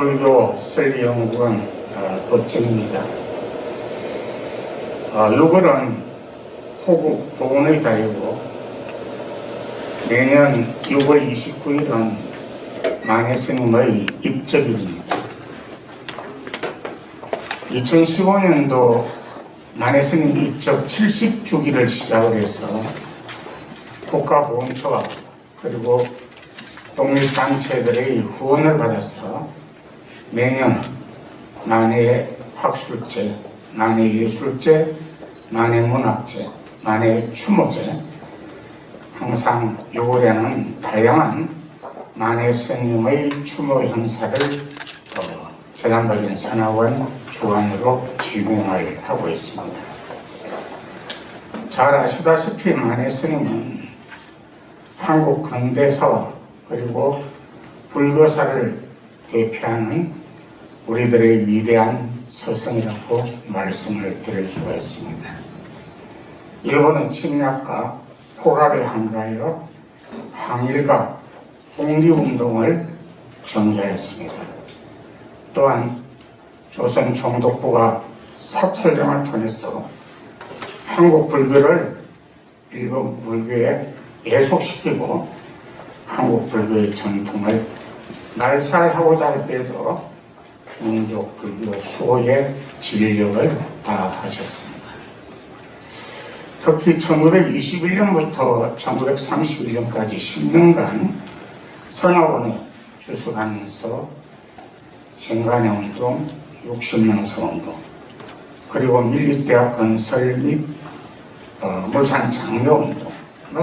불교 설리연구원 법정입니다. 6월은 호국 보훈의 달이고 내년 6월 29일은 만해스님의 입적일입니다. 2015년도 만해스님 입적 70주기를 시작을 해서 국가보훈처와 그리고 독립단체들의 후원을 받아서 매년 만해 학술제, 만해 예술제, 만해 문학제, 만해 추모제, 항상 6월에는 다양한 만해 스님의 추모 행사를 재단법인 산하원 주관으로 진행을 하고 있습니다. 잘 아시다시피 만해 스님은 한국 근대사와 그리고 불교사를 대표하는 우리들의 위대한 스승이라고 말씀을 드릴 수가 있습니다. 일본의 침략과 포로를 항거하여 항일과 독립운동을 전개했습니다. 또한 조선 총독부가 사찰령을 통해서 한국 불교를 일본 불교에 예속시키고 한국 불교의 전통을 날살하고자 할 때에도 민족 불교 수호에 진력을 다하셨습니다. 특히 1921년부터 1931년까지 10년간 선화원에 주석하면서 신간의 운동, 60명서 운동, 그리고 밀립대학 건설 및 물산 장려운동,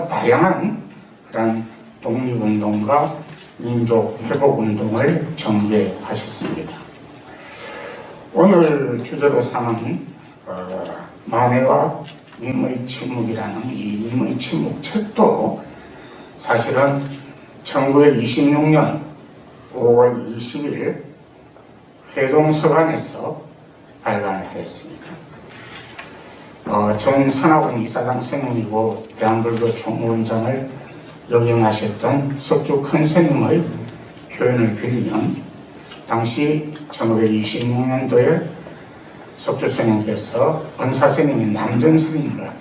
다양한 그런 독립운동과 민족 회복운동을 전개하셨습니다. 오늘 주제로 삼은 만해와 임의 침묵이라는 이 임의 침묵 책도 사실은 1926년 5월 20일 회동서관에서 발간을 했습니다. 전 선하원 이사장 스님이고 대한불교 총원장을 역임하셨던 석주 큰 스님의 표현을 빌리면 당시 1926년도에 석주 스님께서 은사 스님이 남전 스님과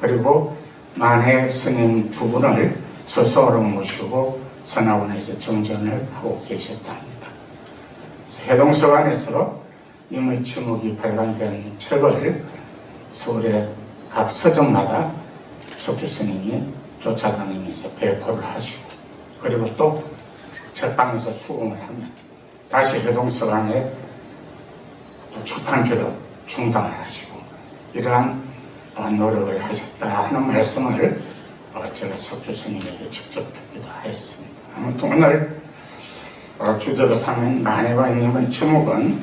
그리고 만해 스님 두 분을 서서로 모시고 선하원에서 정전을 하고 계셨답니다. 해동서관에서 임의 침묵이 발간된 책을 서울의 각 서점마다 석주 스님이 쫓아다니면서 배포를 하시고 그리고 또 책방에서 수긍을 하면 다시 해동서관에 출판비로 충당을 하시고 이러한 노력을 하셨다 하는 말씀을 제가 석주 스님에게 직접 듣기도 하였습니다. 아무튼 오늘 주제로 삼은 만해와 임의 침묵은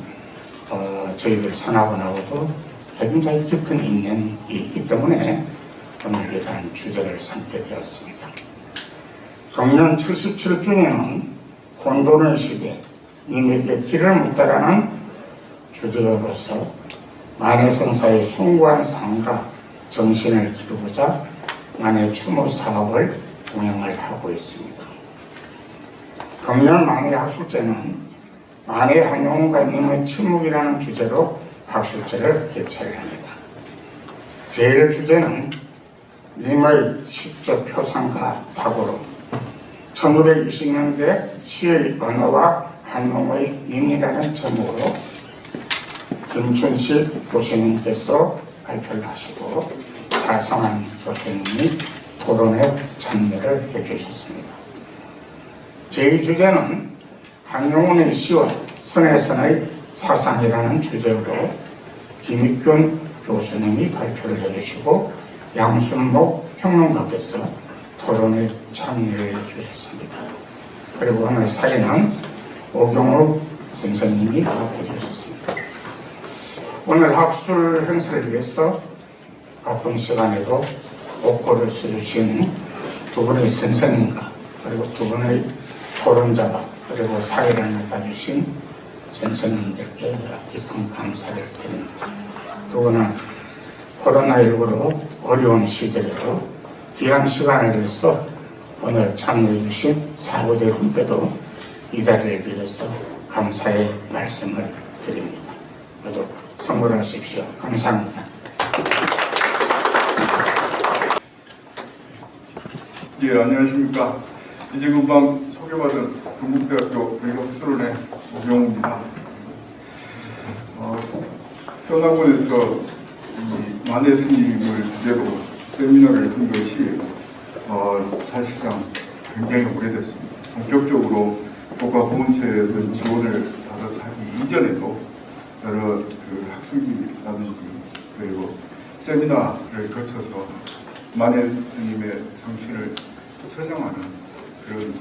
저희들 선하원하고도 굉장히 깊은 인연이 있기 때문에 오늘 이러한 주제를 삼게 되었습니다. 경년 77주년은 혼돈의 시대, 임에게 길을 묻다라는 주제로서 만해성사의 숭고한 삶과 정신을 기르고자 만해 추모 사업을 운영을 하고 있습니다. 금년 만해 학술제는 만해 한용운과 임의 침묵이라는 주제로 학술제를 개최를 합니다. 제1주제는 임의 시적 표상과 파고로 1920년대 시의 언어와 한용의 임이라는 제목으로 김춘식 교수님께서 발표를 하시고 자성한 교수님이 토론에 참여를 해주셨습니다. 제2주제는 한용운의 시와 선해선의 사상이라는 주제로 김익균 교수님이 발표를 해주시고 양순목 평론가께서 토론에 참여해 주셨습니다. 그리고 오늘 사회는 오경욱 선생님이 발표해 주셨습니다. 오늘 학술 행사를 위해서 바쁜 시간에도 옥고를 써주신 두 분의 선생님과 그리고 두 분의 토론자가 그리고 사회를 맡아주신 선생님들께 깊은 감사를 드립니다. 두 분은 코로나19로 어려운 시절에도 귀한 시간을 내서 오늘 참여해 주신 사부대분께도 이 자리를 빌어서 감사의 말씀을 드립니다. 모두 선물하십시오. 감사합니다. 예, 안녕하십니까. 이제 금방 소개받은 경북대학교 의학술원의 오병우입니다. 선학원에서 이 만해 스님을 주제로 세미나를 한 것이 사실상 굉장히 오래됐습니다. 본격적으로 국가보훈처의 지원을 받아서 하기 이전에도 여러 학술기라든지 그리고 세미나를 거쳐서 만해 스님의 정신을 선양하는 그런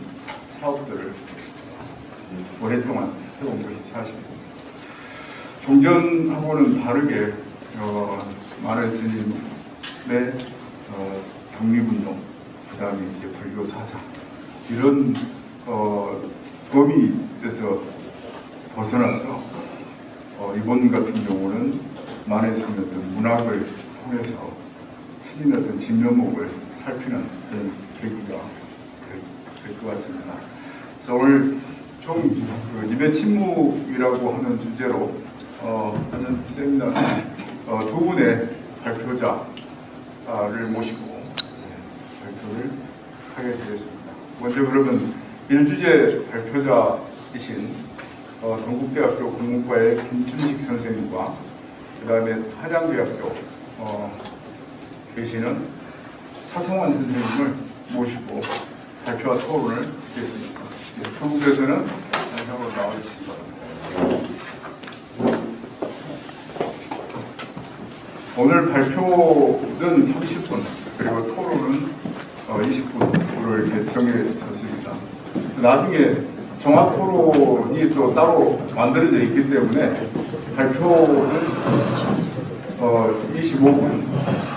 사업들을 오랫동안 해온 것이 사실입니다. 종전하고는 다르게 만해 스님의 독립운동, 그 다음에 이제 불교 사상 이런 범위에서 벗어나서 이번 같은 경우는 만해 스님의 어떤 문학을 통해서 스님의 어떤 진면목을 살피는 그런 계기가 될 것 같습니다. 그래서 오늘 총 입의 침묵이라고 하는 주제로 하는 세미나 두 분의 발표자를 모시고 발표를 하게 되겠습니다. 먼저 그러면 1주제 발표자이신 동국대학교 국문과의 김춘식 선생님과 그 다음에 한양대학교 계시는 차성환 선생님을 모시고 발표와 토론을 듣겠습니다. 한국에서는 한상으로 나와주시기 바랍니다. 오늘 발표는 30분 그리고 토론은 20분으로 이렇게 정해졌습니다. 나중에 종합 토론이 또 따로 만들어져 있기 때문에 발표는 25분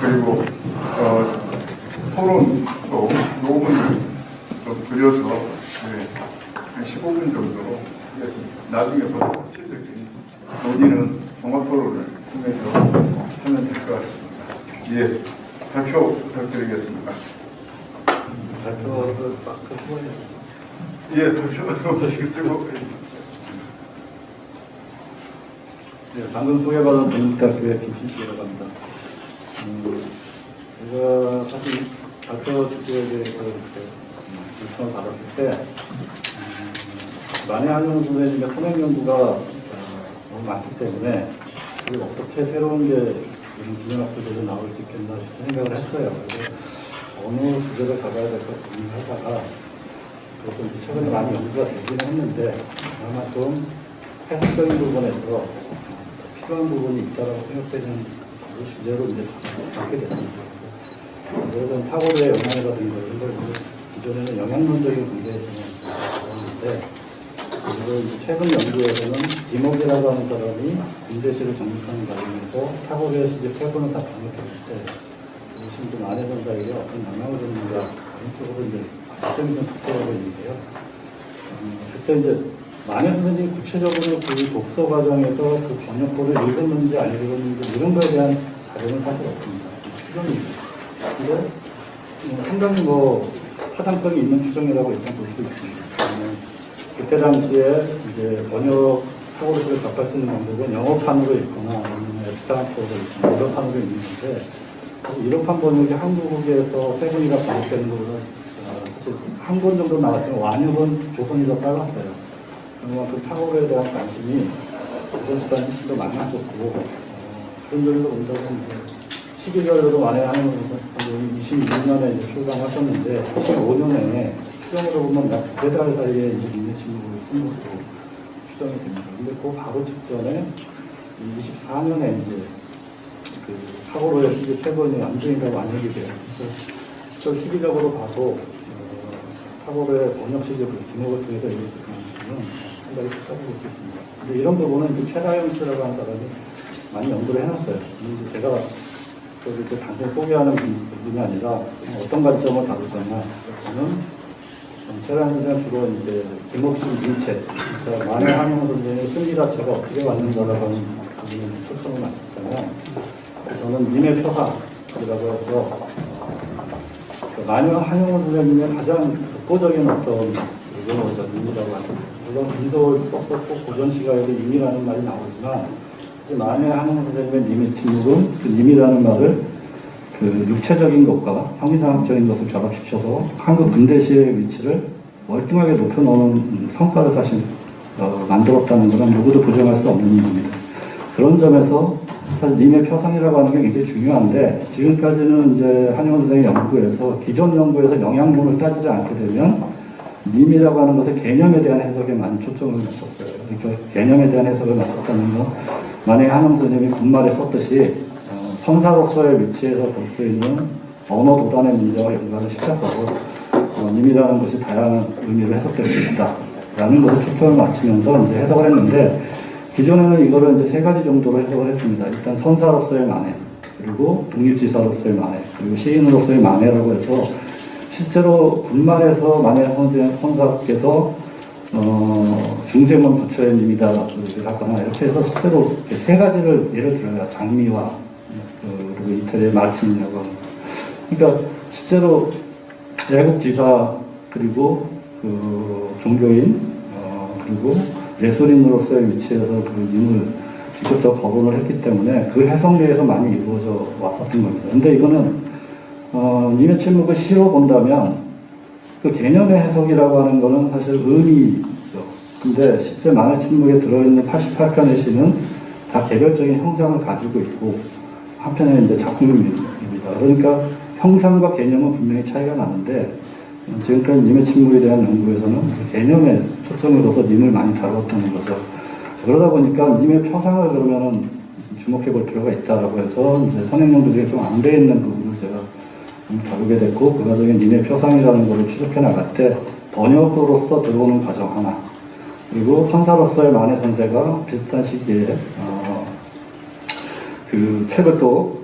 그리고 토론도 녹음을 좀 줄여서 한 15분 정도로 하겠습니다. 나중에 더 구체적인 논의는 종합 토론을 통해서 하면 될 것 같습니다. 예, 발표 부탁드리겠습니다. 발표를 예, 발표 쓰고. 네, 방금 소개받은 동국대학교의 김춘식이라고 합니다. 제가 사실 발표 주제에 대해서 요청을 받았을 때 만해 한용 선생님의 선행 연구가 너무 많기 때문에 그리고 어떻게 새로운 게 기념학교에서 나올 수 있겠나 싶은 생각을 했어요. 그래서 어느 주제를 잡아야 될까 고민하다가 좀 최근에 많이 연구가 되기는 했는데 아마 좀 해석적인 부분에서 필요한 부분이 있다고 생각되는 그 주제로 이제 갖게 됐습니다. 그래서 타고의 영향이라든가 이런 걸 기존에는 영향론적인 문제에서는 배웠는데 그리고 이제 최근 연구에서는 디목이라고 하는 사람이 군대시를 정립하는 과정에서 타고의 시제 세 번을 다 반복했을 때 심지어 만해 선사에게 어떤 영향을 줬는가 그런 쪽으로 이제 발전이 좀 바뀌어가고 있는데요. 그때 이제 만해 선생님이 구체적으로 그 독서 과정에서 그 번역본을 읽었는지 안 읽었는지 이런 거에 대한 자료는 사실 없습니다. 추정입니다. 근데 상당히 타당성이 있는 추정이라고 일단 볼 수 있습니다. 그때 당시에 이제 번역 타고를 접할 수 있는 방법은 영어판으로 읽거나 아니면 에스페란토로 읽거나 이런판으로 읽는데 사실 이런판 번역이 한국에서 세 분이가 번역되는 것보다 한 권 정도 나왔지만 완역은 조선이 더 빨랐어요. 그만큼 타고에 대한 관심이 조선 시간에 훨씬 더 많았었고 그런 점에서 본다면 시기별로도 만에 하는 것은 26년에 이제 출간하셨는데 15년에 추정으로 보면 약 2달 사이에 이제 인내 침묵을 쓴 것으로 추정이 됩니다. 근데 그 바로 직전에 24년에 이제 그 타고로의 시기 최번이 완전히가 완역이 돼요. 그래서 시기적으로 봐도 타고로의 번역 시기를 기록을 통해서 이렇게 가능성은 상당히 크다고 볼 수 있습니다. 근데 이런 부분은 그 최다영 씨라고 하는 사람이 많이 연구를 해놨어요. 제가 그 단순히 소개하는 부분이 아니라 어떤 관점을 다룰 거냐. 저는 최다영 선생은 주로 이제 김옥신 민책, 그러니까 만해 한용 선생의 승리 자체가 어떻게 왔는가라고 하는 부분에 초점을 맞췄잖아요. 저는 민의 표학이라고 해서 만해 한용 선생님의 가장 독보적인 어떤 이런 의미라고 하는 물론 인도 썼었고 고전 시가에도 임이라는 말이 나오지만 이제 만에 한홍 선생님의 님의 침묵은 그 님이라는 말을 그 육체적인 것과 형이상학적인 것을 결합시켜서 한국 근대시의 위치를 월등하게 높여놓는 성과를 사실 만들었다는 것은 누구도 부정할 수 없는 일입니다. 그런 점에서 사실 님의 표상이라고 하는 게 굉장히 중요한데 지금까지는 이제 한용원 선생의 연구에서 기존 연구에서 영양분을 따지지 않게 되면 님이라고 하는 것의 개념에 대한 해석에 많이 초점을 맞췄어요. 그러니까 개념에 대한 해석을 맞췄다는 건 만약에 한용원 선생님이 군말에 썼듯이 선사로서의 위치에서 볼 수 있는 언어 도단의 문제와 연관을 시켜서 님이라는 것이 다양한 의미를 해석될 수 있다라는 것을 초점을 맞추면서 이제 해석을 했는데 기존에는 이거를 이제 세 가지 정도로 해석을 했습니다. 일단 선사로서의 만해, 그리고 독립지사로서의 만해, 그리고 시인으로서의 만해라고 해서 실제로 군말에서 만해 선사께서 중재문 부처의 님이다 하거나 이렇게 해서 실제로 세 가지를 예를 들어요. 장미와 그리고 이태리의 말씀이라고 하는. 그러니까 실제로 애국지사 그리고 그 종교인 그리고 예술인으로서의 위치에서 그 님을 직접적으로 거론을 했기 때문에 그 해석내에서 많이 이루어져 왔었던 겁니다. 근데 이거는 님의 침묵을 시로 본다면 그 개념의 해석이라고 하는 거는 사실 의미죠. 근데 실제 만해 침묵에 들어있는 88편의 시는 다 개별적인 형상을 가지고 있고 한편에 이제 작품입니다. 그러니까 형상과 개념은 분명히 차이가 나는데 지금까지 님의 침묵에 대한 연구에서는 그 개념에 초점을 둬서 님을 많이 다루었다는 거죠. 그러다 보니까 님의 표상을 그러면은 주목해 볼 필요가 있다라고 해서 이제 선행연구들이 좀 안 돼 있는 부분을 제가 다루게 됐고 그 과정에 님의 표상이라는 것을 추적해 나갈 때 번역으로서 들어오는 과정 하나 그리고 선사로서의 만해 선생가 비슷한 시기에 그 책을 또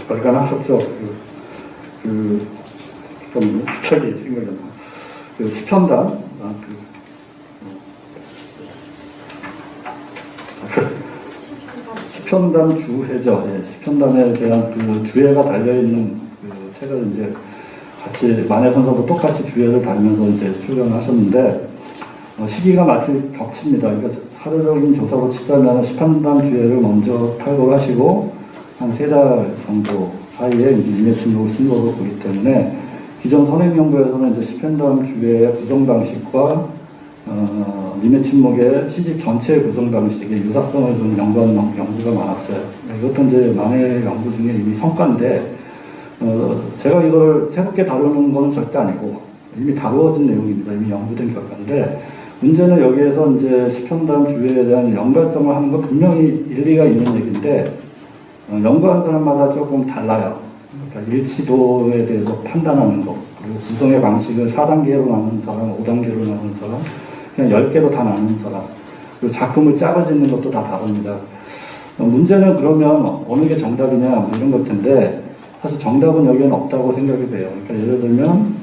발간하셨죠. 부처기 생각이 나. 그 시편단 시편단 주회죠. 예, 시편단에 대한 그 주회가 달려 있는 그 책을 이제 같이 만해 선사도 똑같이 주회를 달면서 이제 출연하셨는데 시기가 마치 겹칩니다. 그러니까 사료적인 조사로 치자면 시편단 주회를 먼저 탈고하시고 한 3달 정도 사이에 이제 님의 침묵을 쓴 거로 보기 때문에 기존 선행연구에서는 이제 시편단 주회의 구성 방식과 님의 침묵의 시집 전체의 구성 방식의 유사성을 좀 연구한 연구가 많았어요. 이것도 이제 만해 연구 중에 이미 성과인데 제가 이걸 새롭게 다루는 건 절대 아니고 이미 다루어진 내용입니다. 이미 연구된 결과인데 문제는 여기에서 이제 시편단 주회에 대한 연관성을 하는 건 분명히 일리가 있는 얘기인데 연구하는 사람마다 조금 달라요. 그러니까 일치도에 대해서 판단하는 것, 그리고 구성의 방식을 4단계로 나누는 사람, 5단계로 나누는 사람, 그냥 10개로 다 나누는 사람, 그리고 작품을 짝을 짓는 것도 다 다릅니다. 문제는 그러면 어느 게 정답이냐, 뭐 이런 것 텐데, 사실 정답은 여기에는 없다고 생각이 돼요. 그러니까 예를 들면,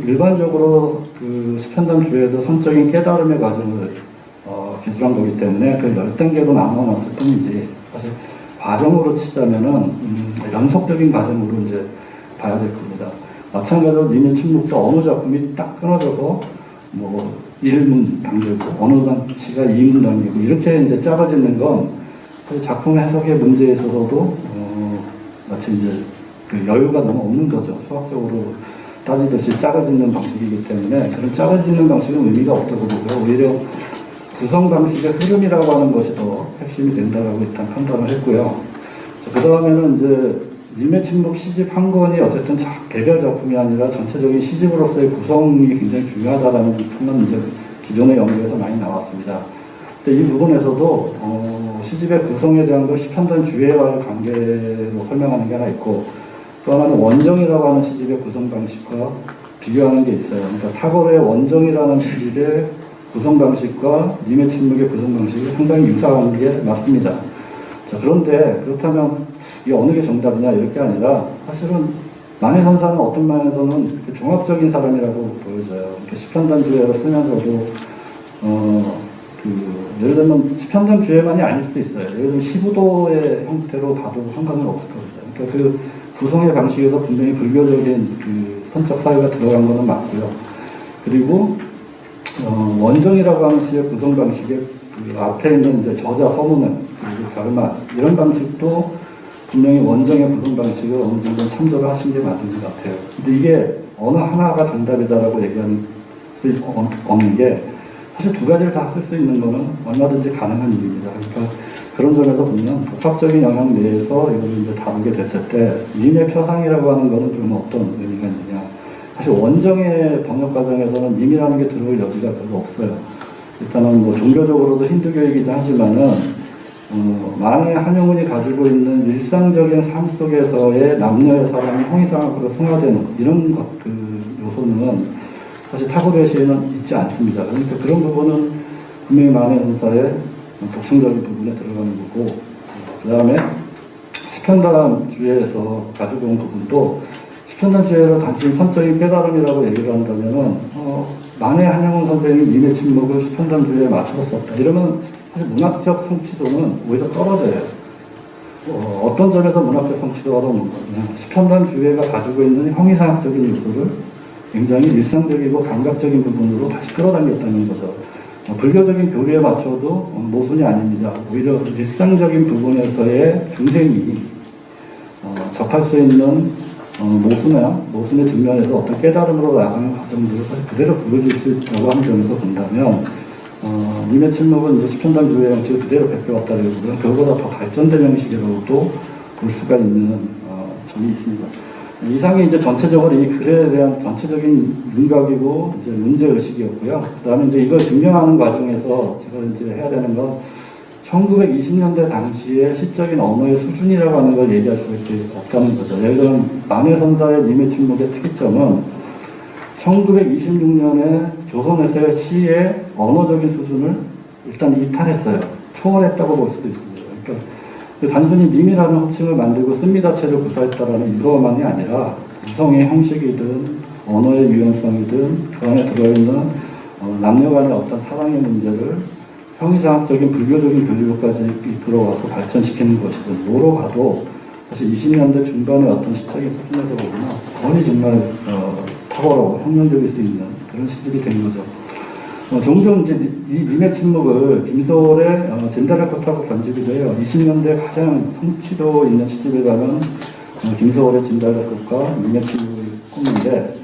일반적으로 그 시편단 주에도 성적인 깨달음의 과정을 기술한 거기 때문에 그 10단계로 나눠놨을 뿐이지, 사실 과정으로 치자면은 연속적인 과정으로 이제 봐야 될 겁니다. 마찬가지로 님의 침묵도 어느 작품이 딱 끊어져서 뭐 1문 단계고 어느 시가 2문 단계고 이렇게 이제 작아지는 건 사실 작품 해석의 문제에 있어서도 마치 이제 그 여유가 너무 없는 거죠. 수학적으로 따지듯이 작아지는 방식이기 때문에 그런 작아지는 방식은 의미가 없다고 보고요. 오히려 구성 방식의 흐름이라고 하는 것이 더 핵심이 된다라고 일단 판단을 했고요. 그 다음에는 이제 님의 침묵 시집 한 권이 어쨌든 개별 작품이 아니라 전체적인 시집으로서의 구성이 굉장히 중요하다라는 부분은 이제 기존의 연구에서 많이 나왔습니다. 근데 이 부분에서도 시집의 구성에 대한 걸 시편단 주회와의 관계로 설명하는 게 하나 있고 또 하나는 원정이라고 하는 시집의 구성 방식과 비교하는 게 있어요. 그러니까 타고르의 원정이라는 시집의 구성 방식과 님의 침묵의 구성 방식이 상당히 유사한 게 맞습니다. 자, 그런데 그렇다면 이게 어느 게 정답이냐 이렇게 아니라 사실은 만해 선사는 어떤 면에서는 종합적인 사람이라고 보여져요. 이렇게 시편단 주회를 쓰면서도 예를 들면 시편단 주회만이 아닐 수도 있어요. 예를 들면 시부도의 형태로 봐도 상관은 없을 겁니다. 그러니까 그 구성의 방식에서 분명히 불교적인 그 선적 사유가 들어간 것은 맞고요. 그리고 원정이라고 하는 시의 구성 방식에 그 앞에 있는 이제 저자 서문은 그리고 결말 이런 방식도 분명히 원정의 구성 방식을 어느 정도 참조를 하신 게 맞는 것 같아요. 근데 이게 어느 하나가 정답이다라고 얘기하는 수 없는 게 사실 두 가지를 다 쓸 수 있는 거는 얼마든지 가능한 일입니다. 그러니까 그런 점에서 보면 복합적인 영역 내에서 이걸 이제 다루게 됐을 때 님의 표상이라고 하는 거는 좀 어떤 의미가 있느냐. 사실 원정의 번역 과정에서는 님이라는 게 들어올 여지가 별로 없어요. 일단은 뭐 종교적으로도 힌두교이기도 하지만은 만의 한용운이 가지고 있는 일상적인 삶 속에서의 남녀의 사랑이 형이상학으로 승화되는 이런 그 요소는 사실 타고르의 시에는 있지 않습니다. 그러니까 그런 부분은 분명히 만의 선사의 독창적인 부분에 들어가는 거고, 그 다음에 시편단주의에서 가지고 온 부분도 시편단주의로 단순히 선적인 깨달음이라고 얘기를 한다면은 만의 한용운 선생이 님의 침묵을 시편단주의에 맞춰서 썼다. 이러면 사실 문학적 성취도는 오히려 떨어져요. 어떤 점에서 문학적 성취도가 더 높은 거냐. 시편단주의가 가지고 있는 형이상학적인 요소를 굉장히 일상적이고 감각적인 부분으로 다시 끌어당겼다는 거죠. 불교적인 교리에 맞춰도 모순이 아닙니다. 오히려 일상적인 부분에서의 중생이 접할 수 있는 모순의 측면에서 어떤 깨달음으로 나가는 과정들을 그대로 보여줄 수 있다고 하는 점에서 본다면 님의 침묵은 이제 시편단주의 형식을 그대로 베껴왔다기보다는 그거보다 더 발전된 형식으로도 볼 수가 있는 점이 있습니다. 이상이 이제 전체적으로 이 글에 대한 전체적인 윤곽이고 이제 문제의식이었고요. 그 다음에 이제 이걸 증명하는 과정에서 제가 이제 해야 되는 건 1920년대 당시의 시적인 언어의 수준이라고 하는 걸 얘기할 수밖에 없다는 거죠. 예를 들면 만해 선사의 님의 침묵의 특이점은 1926년에 조선에서의 시의 언어적인 수준을 일단 이탈했어요. 초월했다고 볼 수도 있습니다. 그러니까 단순히 님이라는 호칭을 만들고 씁니다체를 구사했다라는 이거만이 아니라 구성의 형식이든 언어의 유연성이든 그 안에 들어있는 남녀 간의 어떤 사랑의 문제를 형이상학적인 불교적인 교류까지 들어와서 발전시키는 것이든 뭐로 봐도 사실 20년대 중반의 어떤 시적인 수준에서 보면 거의 정말 탁월하고 혁명적일 수 있는 그런 시집이 된 거죠. 종종 이제 이 님의 침묵을 김소월의 진달래꽃하고 견주기도 해요. 20년대 가장 성취도 있는 시집이라면 김소월의 진달래꽃과 님의 침묵을 꼽는데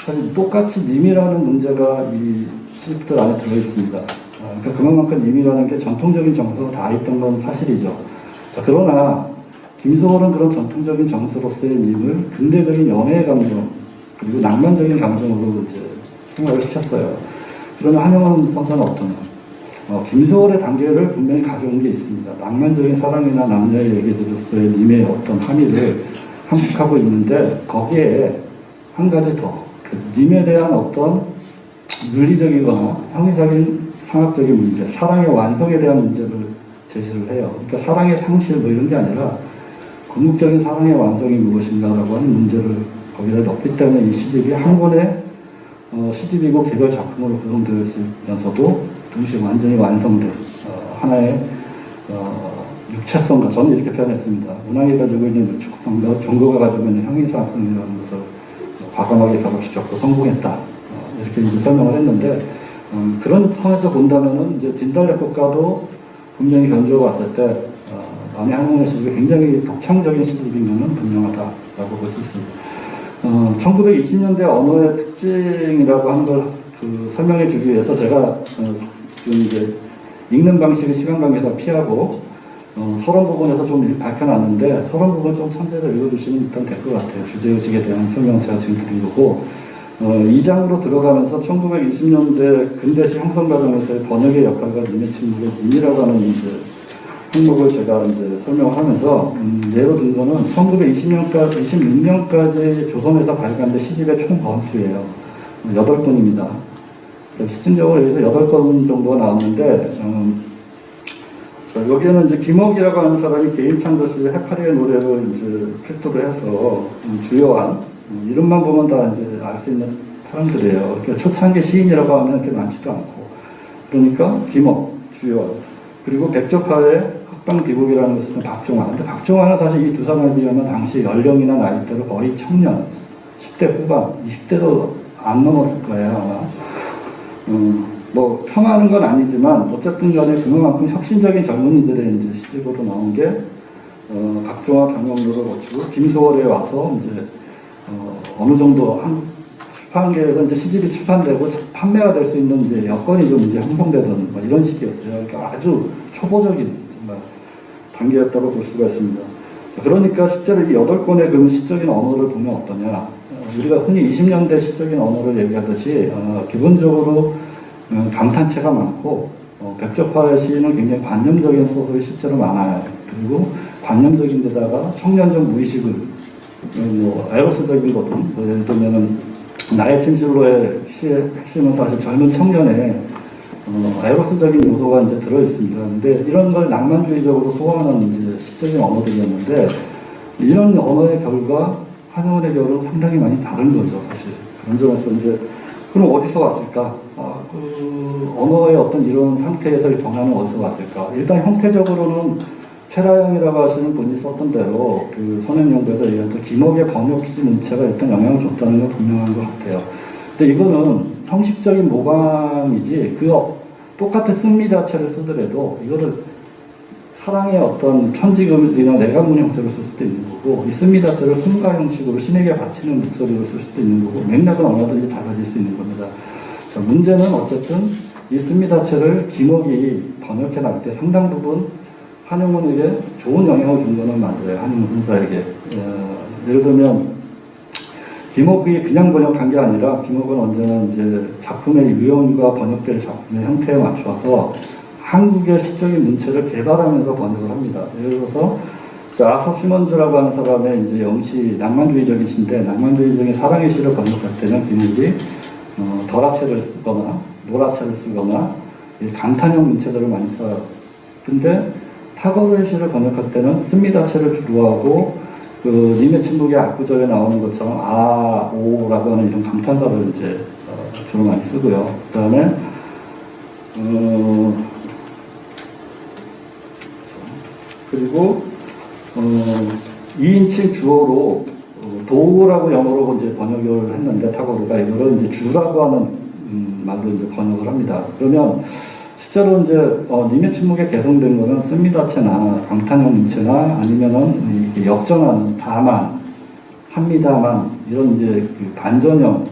사실 똑같이 님이라는 문제가 이 시집들 안에 들어있습니다. 그러니까 그만큼 님이라는 게 전통적인 정서가 다 있던 건 사실이죠. 자, 그러나 김소월은 그런 전통적인 정서로서의 님을 근대적인 연애의 감정 그리고 낭만적인 감정으로 이제 생각을 시켰어요. 그러나 한용운 선사는 어떠냐? 김소월의 단계를 분명히 가져온 게 있습니다. 낭만적인 사랑이나 남녀의 얘기들로서의 님의 어떤 함의를 함축하고 있는데 거기에 한 가지 더 님에 대한 어떤 윤리적이거나 형이적인 상학적인 문제, 사랑의 완성에 대한 문제를 제시를 해요. 그러니까 사랑의 상실 뭐 이런 게 아니라 궁극적인 사랑의 완성이 무엇인가라고 하는 문제를 거기다 넣기 때문에 이 시집이 한 권의 시집이고 개별 작품으로 구성되어 있으면서도 동시에 완전히 완성된 하나의 육체성과 저는 이렇게 표현했습니다. 문학이 가지고 있는 육체성과 종교가 가지고 있는 형이상학성이라는 것을 과감하게 결합시켰고 성공했다. 이렇게 이제 설명을 했는데 그런 선에서 본다면은 이제 진달래꽃과도 분명히 견주어 봤을 때 만해 한용운의 시집이 굉장히 독창적인 시집인 것은 분명하다라고 볼 수 있습니다. 1920년대 언어의 특징이라고 하는 걸 설명해 주기 위해서 제가 지금 이제 읽는 방식을 시간 관계상 피하고 서론 부분에서 좀 밝혀놨는데 서론 부분 좀 참조해서 읽어주시면 일단 될 것 같아요. 주제의식에 대한 설명 제가 지금 드린 거고 2장으로 들어가면서 1920년대 근대시 형성 과정에서의 번역의 역할과 님의 침묵의 님이라고 하는 이제 항목을 제가 이제 설명을 하면서 예로 든 거는 1926년까지 조선에서 발간된 시집의 총 권수예요. 8권입니다. 시즌적으로 여기서 8권 정도가 나왔는데 여기에는 이제 김옥이라고 하는 사람이 개인 창조시의 해파리의 노래를 이제 필두로 해서 주요한 이름만 보면 다 이제 알 수 있는 사람들이에요. 그러니까 초창기 시인이라고 하면 그렇게 많지도 않고 그러니까 김옥 주요 그리고 백조파의 학방비곡이라는 것은 박종환. 근데 박종환은 사실 이 두 사람에 비하면 당시 연령이나 나이대로 거의 청년, 10대 후반, 20대도 안 넘었을 거예요, 아마. 뭐 평하는 건 아니지만 어쨌든 간에 그만큼 혁신적인 젊은이들의 이제 시집으로 나온 게 각종의 경영로를 거치고 김소월에 와서 이제 어느 정도 한 출판계에서 이제 시집이 출판되고 판매가 될 수 있는 이제 여건이 좀 이제 형성되던 뭐 이런 시기였어요. 그러니까 아주 초보적인 정말 단계였다고 볼 수가 있습니다. 그러니까 실제로 이 8권의 그 시적인 언어를 보면 어떠냐. 우리가 흔히 20년대 시적인 언어를 얘기하듯이 기본적으로 감탄체가 많고 백적화의 시는 굉장히 관념적인 소설이 실제로 많아요. 그리고 관념적인 데다가 청년적 무의식을 뭐 에로스적인 것도 뭐 예를 들면은 나의 침실로의 시의 핵심은 사실 젊은 청년의 에로스적인 요소가 이제 들어 있습니다. 근데 이런 걸 낭만주의적으로 소화하는 이제 시적인 언어들이었는데 이런 언어의 결과 한영훈의 결은 상당히 많이 다른 거죠, 사실. 그런 점에서 이제 그럼 어디서 왔을까? 그 언어의 어떤 이런 상태에서 이 변화는 어디서 왔을까? 일단 형태적으로는 최라영이라고 하시는 분이 썼던 대로 그 선행연구에서 얘기했던 김옥의 번역시 문체가 일단 영향을 줬다는 건 분명한 것 같아요. 근데 이거는 형식적인 모방이지 똑같은 쓴미 자체를 쓰더라도 이거를 사랑의 어떤 편지글이나 내가문 형태로 쓸 수도 있는 거고 이 쓴미 자체를 순가 형식으로 신에게 바치는 목소리로 쓸 수도 있는 거고 맥락은 얼마든지 달라질 수 있는 겁니다. 자, 문제는 어쨌든 이 쓴미 자체를 김옥이 번역해 날 때 상당 부분 한영훈에게 좋은 영향을 준 거는 맞아요. 한영훈 선사에게. 예를 들면 김옥이 그냥 번역한 게 아니라 김옥은 언제나 이제 작품의 유형과 번역될 작품의 형태에 맞춰서 한국의 시적인 문체를 개발하면서 번역을 합니다. 예를 들어서 아서 시먼즈라고 하는 사람의 이제 영시 낭만주의적인 시인데 낭만주의적인 사랑의 시를 번역할 때는 김옥이 덜화체를 쓰거나 노라체를 쓰거나 감탄형 문체들을 많이 써요. 근데 타고르의 시를 번역할 때는 쓴미다체를 주로 하고 그 님의 침묵의 압구절에 나오는 것처럼 아, 오라고 하는 이런 감탄사를 이제 주로 많이 쓰고요. 그 다음에 그리고 2인칭 주어로 도우라고 영어로 이제 번역을 했는데 타고르가 이거를 이제 주라고 하는 말로 이제 번역을 합니다. 그러면 실제로 이제 님의 침묵에 개성된 거는 쓴미다체나 감탄형 문체나 아니면은 이렇게 역전하는 다만, 합니다만 이런 이제 그 반전형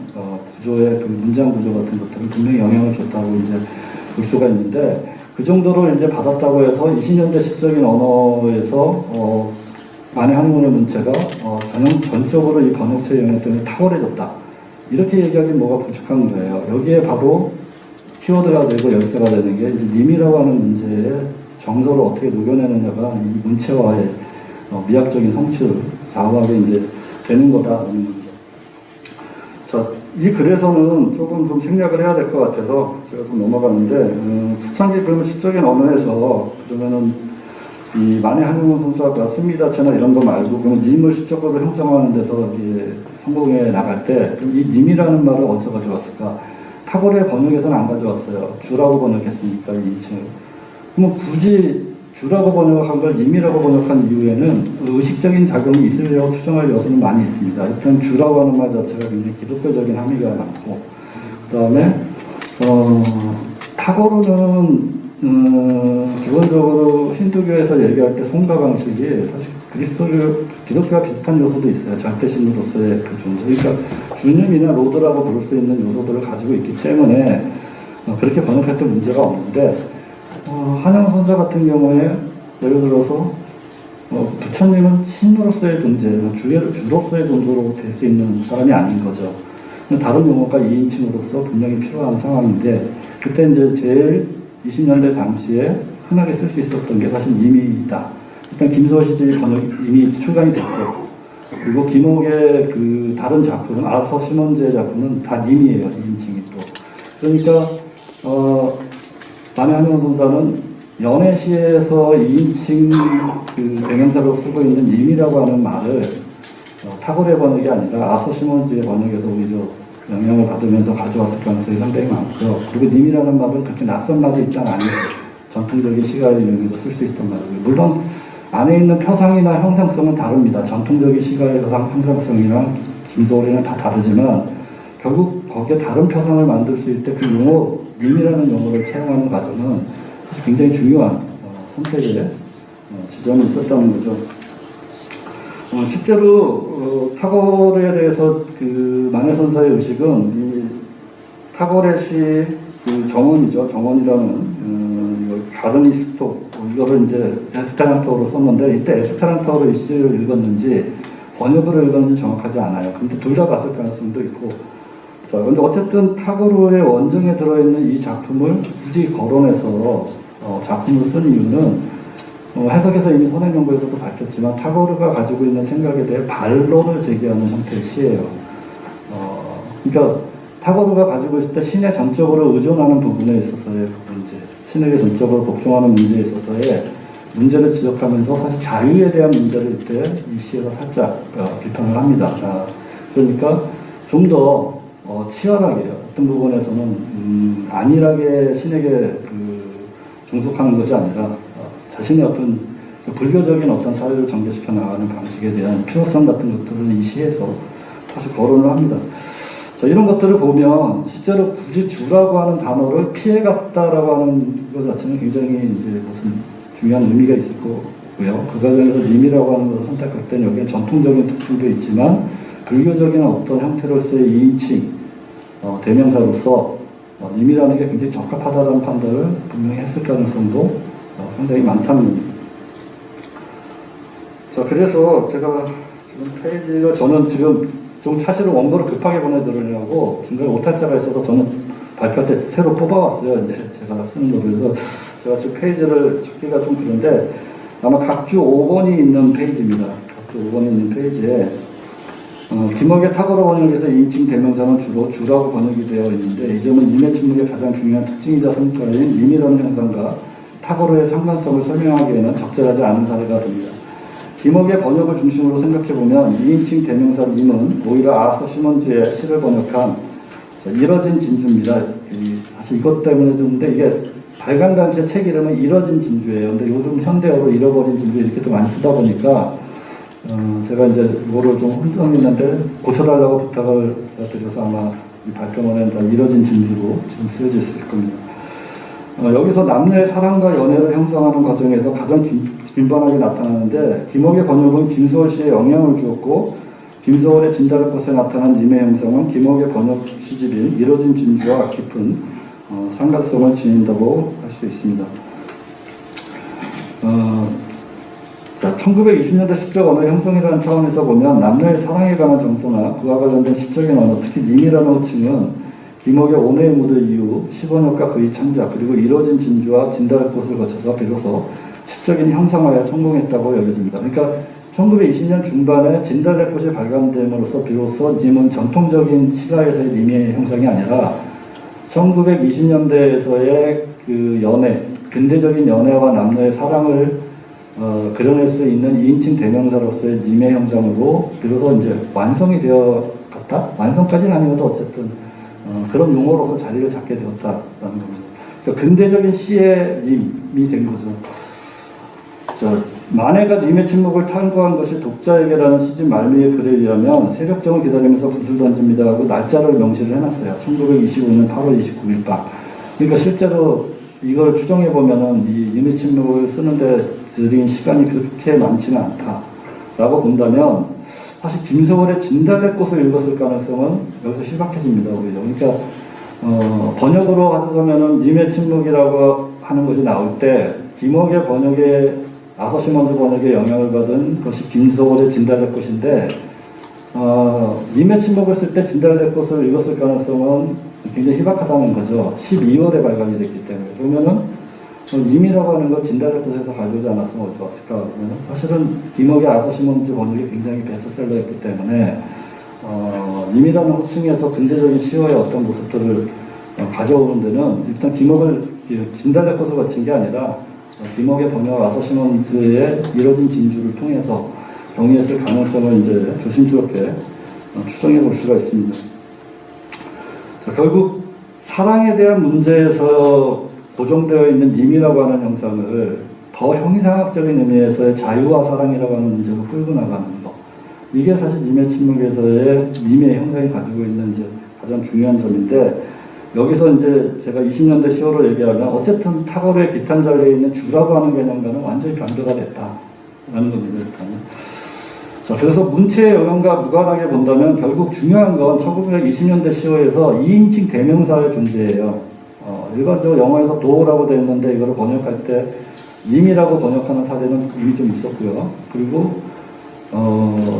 구조의 그 문장 구조 같은 것들은 분명히 영향을 줬다고 이제 볼 수가 있는데 그 정도로 이제 받았다고 해서 20년대 시적인 언어에서 만의 한국의 문체가 전적으로 이 번역체 영향 때문에 탁월해졌다. 이렇게 얘기하기 뭐가 부족한 거예요. 여기에 바로 키워드가 되고 열쇠가 되는 게 이제 님이라고 하는 문제의 정서를 어떻게 녹여내느냐가 이 문체와의 미학적인 성취를 좌우하게 이제 되는 거다라는 거죠. 자, 이 글에서는 조금 좀 생략을 해야 될 것 같아서 제가 좀 넘어가는데 초창기 그러면 시적인 언어에서 그러면은 이 만의 한국어 선수가 쓴미다체나 이런 거 말고 그러면 님을 시적으로 형성하는 데서 이제 성공해 나갈 때 그럼 이 님이라는 말을 어디서 가져왔을까? 타고르의 번역에서는 안 가져왔어요. 주라고 번역했으니까 이 2층을. 그럼 굳이 주라고 번역한 걸 님이라고 번역한 이유에는 의식적인 작용이 있으려고 추정할 요소는 많이 있습니다. 일단 주라고 하는 말 자체가 굉장히 기독교적인 함의가 많고 그 다음에 타고르는 기본적으로 힌두교에서 얘기할 때 성가 방식이 사실 기독교와 비슷한 요소도 있어요. 절대신으로서의 그 존재. 그러니까 주님이나 로드라고 부를 수 있는 요소들을 가지고 있기 때문에 그렇게 번역할 때 문제가 없는데 한영 선사 같은 경우에 예를 들어서 부처님은 신으로서의 존재, 주로서의 존재로 될 수 있는 사람이 아닌 거죠. 다른 용어가 2인칭으로서 분명히 필요한 상황인데 그때 이제 제일 20년대 당시에 흔하게 쓸 수 있었던 게 사실 임의이다. 일단 김소월 시집이 번역이 이미 출간이 됐고 그리고 김옥의 그 다른 작품은 아서 시먼즈의 작품은 다 님이에요. 2인칭이 또. 그러니까 만의 한영 선사는 연애시에서 2인칭 그 대명사로 쓰고 있는 님이라고 하는 말을 타고르의 번역이 아니라 아서 시먼즈의 번역에서 오히려 영향을 받으면서 가져왔을 가능성이 상당히 많고요. 그리고 님이라는 말은 그렇게 낯선 말이 있지 않아요. 전통적인 시가의 용어도 쓸 수 있단 말이에요. 물론 안에 있는 표상이나 형상성은 다릅니다. 전통적인 시가의 형상성이랑 김소월이는 다 다르지만 결국 거기에 다른 표상을 만들 수 있을 때 그 용어, 님이라는 용어를 채용하는 과정은 사실 굉장히 중요한 선택의 지점이 있었다는 거죠. 실제로 타고르에 대해서 그 만해선사의 의식은 이 타고르의 시 그 정원이죠. 정원이라는 가르니스토 이거를 이제 에스페란토로 썼는데 이때 에스페란토로 이 시를 읽었는지 번역을 읽었는지 정확하지 않아요. 근데 둘 다 봤을 가능성도 있고. 자, 근데 어쨌든 타고르의 원정에 들어있는 이 작품을 굳이 거론해서 작품을 쓴 이유는 해석에서 이미 선행연구에서도 밝혔지만 타고르가 가지고 있는 생각에 대해 반론을 제기하는 형태의 시예요. 그러니까 타고르가 가지고 있을 때 신에 전적으로 의존하는 부분에 있어서의 문제, 신에게 전적으로 복종하는 문제에 있어서의 문제를 지적하면서 사실 자유에 대한 문제를 이때 이 시에서 살짝 비판을 합니다. 그러니까 좀 더 치열하게 어떤 부분에서는 안일하게 신에게 종속하는 것이 아니라 자신의 어떤 불교적인 어떤 사회를 전개시켜 나가는 방식에 대한 필요성 같은 것들을 이 시에서 사실 거론을 합니다. 자, 이런 것들을 보면 실제로 굳이 주라고 하는 단어를 피해갔다라고 하는 것 자체는 굉장히 이제 무슨 중요한 의미가 있을 거고요. 그 과정에서 님이라고 하는 것을 선택할 때는 여기에 전통적인 특징도 있지만 불교적인 어떤 형태로서의 2인칭 대명사로서 님이라는 게 굉장히 적합하다는 판단을 분명히 했을 가능성도 상당히 많다는 겁니다. 자, 그래서 제가 지금 페이지를 저는 지금 좀 사실은 원고를 급하게 보내드리려고 중간에 오탈자가 있어서 저는 발표 때 새로 뽑아왔어요. 이제 제가 쓰는 거로. 그래서 제가 지금 페이지를 찾기가 좀 그런데 아마 각주 5번이 있는 페이지입니다. 각주 5번이 있는 페이지에 김옥의 타고르 번역에서 인칭 대명사는 주로 주라고 번역이 되어 있는데 이 점은 님의 침묵의 가장 중요한 특징이자 성과인 님이라는 현상과 타고르의 상관성을 설명하기에는 적절하지 않은 사례가 됩니다. 김옥의 번역을 중심으로 생각해보면 2인칭 대명사 님은 오히려 아서 시몬즈의 시를 번역한 이뤄진 진주입니다. 사실 이것 때문에 좀인데 이게 발간단체 책 이름은 이뤄진 진주예요. 근데 요즘 현대어로 잃어버린 진주 이렇게 또 많이 쓰다 보니까 제가 이제 이거를 좀 혼동했는데 고쳐달라고 부탁을 드려서 아마 이 발표문에 이뤄진 진주로 지금 쓰여져 있을 겁니다. 여기서 남녀의 사랑과 연애를 형성하는 과정에서 가장 빈번하게 나타나는데 김옥의 번역은 김소월 씨에 영향을 주었고 김소월의 진달의 꽃에 나타난 님의 형성은 김옥의 번역 시집인 이뤄진 진주와 깊은 상관성을 지닌다고 할 수 있습니다. 1920년대 시적 언어 형성이라는 차원에서 보면 남녀의 사랑에 관한 정서나 그와 관련된 시적인 언어, 특히 님이라는 호칭은 김옥의 온해의 무드 이후 10원역과 그의 창작 그리고 이뤄진 진주와 진달의 꽃을 거쳐서 비로소 시적인 형상화에 성공했다고 여겨집니다. 그러니까 1920년 중반에 진달래꽃이 발간됨으로써 비로소 님은 전통적인 시가에서의 님의 형상이 아니라 1920년대에서의 그 연애, 근대적인 연애와 남녀의 사랑을 그려낼 수 있는 2인칭 대명사로서의 님의 형상으로 비로소 이제 완성이 되어 갔다? 완성까지는 아니어도 어쨌든 그런 용어로서 자리를 잡게 되었다라는 겁니다. 그러니까 근대적인 시의 님이 된 거죠. 자, 만해가 님의 침묵을 탐구한 것이 독자에게라는 시집 말미의 글에 의하면 새벽정을 기다리면서 붓을 던집니다 하고 날짜를 명시를 해놨어요. 1925년 8월 29일 밤. 그러니까 실제로 이걸 추정해보면은 이 님의 침묵을 쓰는데 들인 시간이 그렇게 많지는 않다라고 본다면 사실 김소월의 진달래꽃을 읽었을 가능성은 여기서 희박해집니다. 오히려. 그러니까 번역으로 하자면은 님의 침묵이라고 하는 것이 나올 때 김옥의 번역에 아서시먼드 번역에 영향을 받은 것이 김소월의 진달래꽃인데 님의 침묵을 쓸 때 진달래꽃을 읽었을 가능성은 굉장히 희박하다는 거죠. 12월에 발간이 됐기 때문에. 그러면은 님이라고 하는 걸 진달래꽃에서 가져오지 않았으면 어떻을까 그러면 사실은 김옥의 아서시먼드 번역이 굉장히 베스트셀러였기 때문에 님이라는 호칭에서 근대적인 시어의 어떤 모습들을 가져오는 데는 일단 김옥을 진달래꽃을 거친 게 아니라 김옥의 번역 아서시먼드의 이뤄진 진주를 통해서 정의했을 가능성을 이제 조심스럽게 추정해 볼 수가 있습니다. 자, 결국 사랑에 대한 문제에서 고정되어 있는 님이라고 하는 형상을 더 형이상학적인 의미에서의 자유와 사랑이라고 하는 문제로 끌고 나가는 것. 이게 사실 님의 침묵에서의 님의 형상이 가지고 있는 이제 가장 중요한 점인데, 여기서 이제 제가 20년대 10월을 얘기하면 어쨌든 탁월의 비탄자리에 있는 주라고 하는 개념과는 완전히 변조가 됐다라는 겁니다. 일단은. 자, 그래서 문체의 영향과 무관하게 본다면 결국 중요한 건 1920년대 시호에서 2인칭 대명사의 존재예요. 일반적으로 영어에서 도라고 되어 있는데 이거를 번역할 때 님이라고 번역하는 사례는 이미 좀 있었고요. 그리고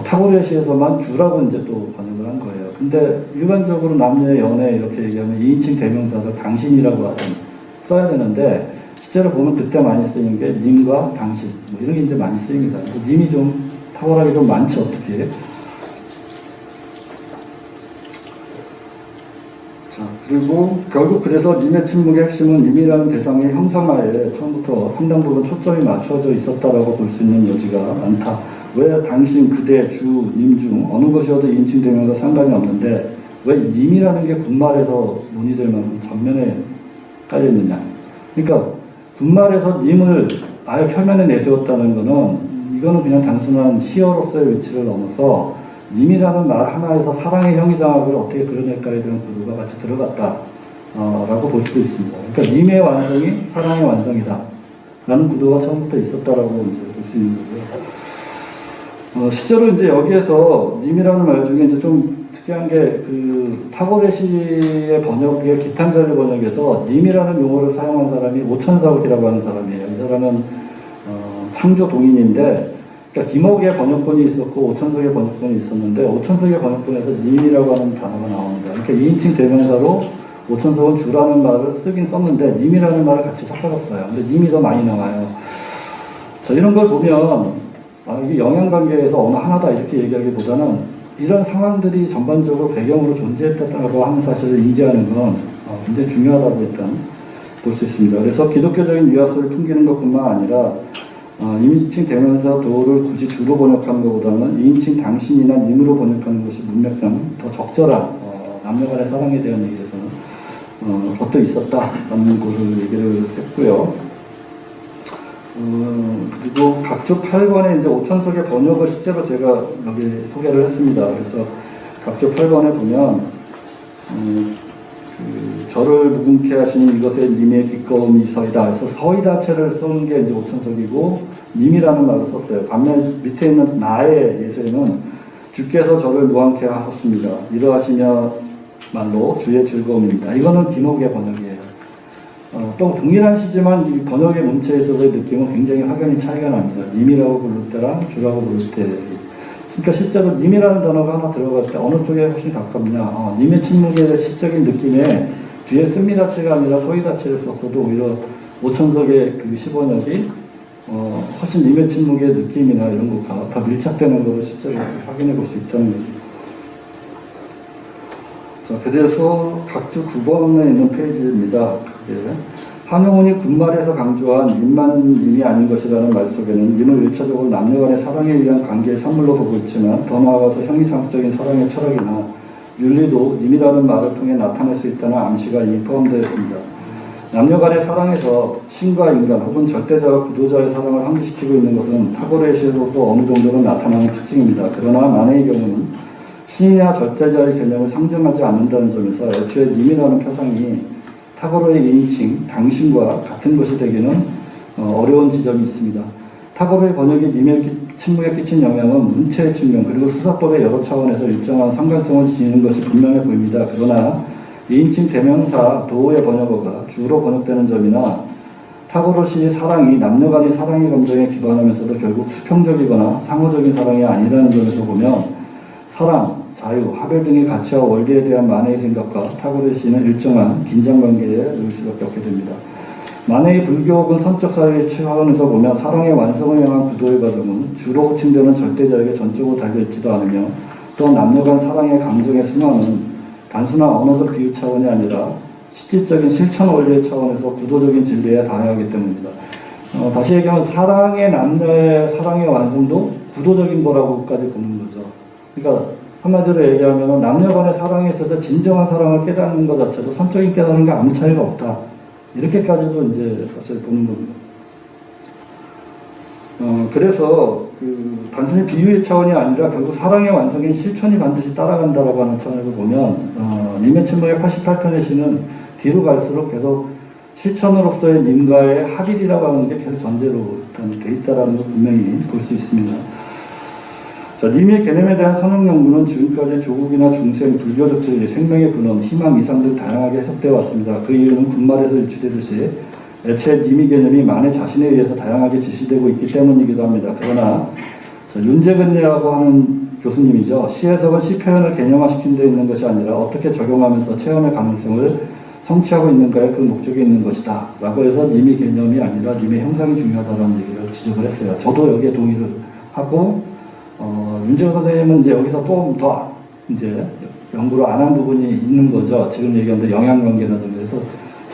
타고르의 시에서만 주라고 이제 또 번역을 한 거예요. 근데 일반적으로 남녀의 연애 이렇게 얘기하면 2인칭 대명사를 당신이라고 하든 써야 되는데, 실제로 보면 그때 많이 쓰이는 게 님과 당신 뭐 이런 게 이제 많이 쓰입니다. 님이 좀 탁월하게 좀 많죠, 어떻게. 자, 그리고 결국 그래서 님의 침묵의 핵심은 님이라는 대상의 형상화에 처음부터 상당 부분 초점이 맞춰져 있었다라고 볼 수 있는 여지가 많다. 왜 당신, 그대, 주, 님 중 어느 것이어도 인칭 대명사 상관이 없는데 왜 님이라는 게 군말에서 논의될 만큼 전면에 깔려있느냐. 그러니까 군말에서 님을 아예 표면에 내세웠다는 거는 이거는 그냥 단순한 시어로서의 위치를 넘어서 님이라는 말 하나에서 사랑의 형이상학을 어떻게 그려낼까에 대한 구도가 같이 들어갔다 라고 볼 수도 있습니다. 그러니까 님의 완성이 사랑의 완성이다 라는 구도가 처음부터 있었다라고 이제 볼 수 있는 거고요. 실제로 이제 여기에서 님이라는 말 중에 이제 좀 특이한 게 그 타고레 시의 번역의 기탄자리 번역에서 님이라는 용어를 사용한 사람이 오천석이라고 하는 사람이에요. 이 사람은 창조 동인인데, 그러니까 김옥의 번역본이 있었고 오천석의 번역본이 있었는데, 오천석의 번역본에서 님이라고 하는 단어가 나옵니다. 그러니까 2인칭 대명사로 오천석은 주라는 말을 쓰긴 썼는데 님이라는 말을 같이 섞어줬어요. 근데 님이 더 많이 나와요. 자, 이런 걸 보면 이게 영향관계에서 어느 하나다 이렇게 얘기하기보다는 이런 상황들이 전반적으로 배경으로 존재했다고 하는 사실을 인지하는 건 굉장히 중요하다고 일단 볼 수 있습니다. 그래서 기독교적인 뉘앙스를 풍기는 것뿐만 아니라 2인칭 대명사 도를 굳이 주로 번역하는 것보다는 2인칭 당신이나 님으로 번역하는 것이 문맥상 더 적절한 남녀 간의 사랑에 대한 얘기에서는 것도 있었다라는 것을 얘기를 했고요. 그리고 각주 8권에 이제 오천석의 번역을 실제로 제가 여기 소개를 했습니다. 그래서 각주 8권에 보면 저를 묵은케 하시는 이것에 님의 기꺼움이 서이다. 그래서 서이다체를 쓴 게 이제 오천석이고 님이라는 말을 썼어요. 반면 밑에 있는 나의 예세는 주께서 저를 무한케 하셨습니다. 이러하시냐말로 주의 즐거움입니다. 이거는 김옥의 번역이에요. 또 동일한 시지만 이 번역의 문체에 있어서의 느낌은 굉장히 확연히 차이가 납니다. 님이라고 부를 때랑 주라고 부를 때. 그러니까 실제로 님이라는 단어가 하나 들어갈 때 어느 쪽에 훨씬 가깝냐. 님의 침묵의 시적인 느낌에 뒤에 씁니다체가 아니라 소이다체를 썼어도 오히려 오천석의 그 시번역이 훨씬 님의 침묵의 느낌이나 이런 것과 더 밀착되는 것을 실제로 확인해 볼 수 있다는 거죠. 자, 그래서 각주 9번에 있는 페이지입니다. 한용운이 군말에서 강조한 님만님이 아닌 것이라는 말 속에는 님을 1차적으로 남녀 간의 사랑에 의한 관계의 산물로 보고 있지만 더 나아가서 형이상적인 사랑의 철학이나 윤리도 님이라는 말을 통해 나타낼 수 있다는 암시가 이미 포함되어 있습니다. 남녀 간의 사랑에서 신과 인간 혹은 절대자와 구도자의 사랑을 상기시키고 있는 것은 탁월의 시에서도 어느 정도는 나타나는 특징입니다. 그러나 만해의 경우는 신이나 절대자의 개념을 상정하지 않는다는 점에서 애초에 님이라는 표상이 탁월의 2인칭 당신과 같은 것이 되기는 어려운 지점이 있습니다. 탁월의 번역이 님의 침묵에 끼친 영향은 문체의 측면 그리고 수사법의 여러 차원에서 일정한 상관성을 지니는 것이 분명해 보입니다. 그러나 2인칭 대명사 도의 번역어가 주로 번역되는 점이나 탁월의 시의 사랑이 남녀 간의 사랑의 감정에 기반하면서도 결국 수평적이거나 상호적인 사랑이 아니라는 점에서 보면 사랑, 자유, 하별 등의 가치와 원리에 대한 만해의 생각과 탁월의 시는 일정한 긴장관계에 놓일 수밖에 없게 됩니다. 만해의 불교 혹은 선적 사회의 차원에서 보면 사랑의 완성을 향한 구도의 과정은 주로 호칭되는 절대자에게 전적으로 달려있지도 않으며 또 남녀 간 사랑의 감정의 승화는 단순한 언어적 비유 차원이 아니라 실질적인 실천 원리의 차원에서 구도적인 진리에 다해하기 때문입니다. 다시 얘기하면 사랑의 남녀의 사랑의 완성도 구도적인 거라고까지 보는 거죠. 그러니까 한마디로 얘기하면 남녀 간의 사랑에 있어서 진정한 사랑을 깨닫는 것 자체도 선적인 깨닫는 게 아무 차이가 없다. 이렇게까지도 이제 사실 보는 겁니다. 그래서 단순히 비유의 차원이 아니라 결국 사랑의 완성인 실천이 반드시 따라간다라고 하는 차원에서 보면 님의 침묵의 88편의 시는 뒤로 갈수록 계속 실천으로서의 님과의 합일이라고 하는 게 계속 전제로 일단 돼 있다라는 걸 분명히 볼 수 있습니다. 자, 님의 개념에 대한 선언 연구는 지금까지 조국이나 중생, 불교적 생명의 근원, 희망, 이상 등 다양하게 해석되어 왔습니다. 그 이유는 군말에서 유추되듯이 애초에 님의 개념이 만의 자신에 의해서 다양하게 제시되고 있기 때문이기도 합니다. 그러나 윤재근이라고 하는 교수님이죠. 시 해석은 시 표현을 개념화시킨 데 있는 것이 아니라 어떻게 적용하면서 체험의 가능성을 성취하고 있는가에 그 목적이 있는 것이다 라고 해서 님의 개념이 아니라 님의 형상이 중요하다는 얘기를 지적을 했어요. 저도 여기에 동의를 하고 윤재근 선생님은 이제 여기서 좀 더 이제 연구를 안 한 부분이 있는 거죠. 지금 얘기한 영향관계라든가 해서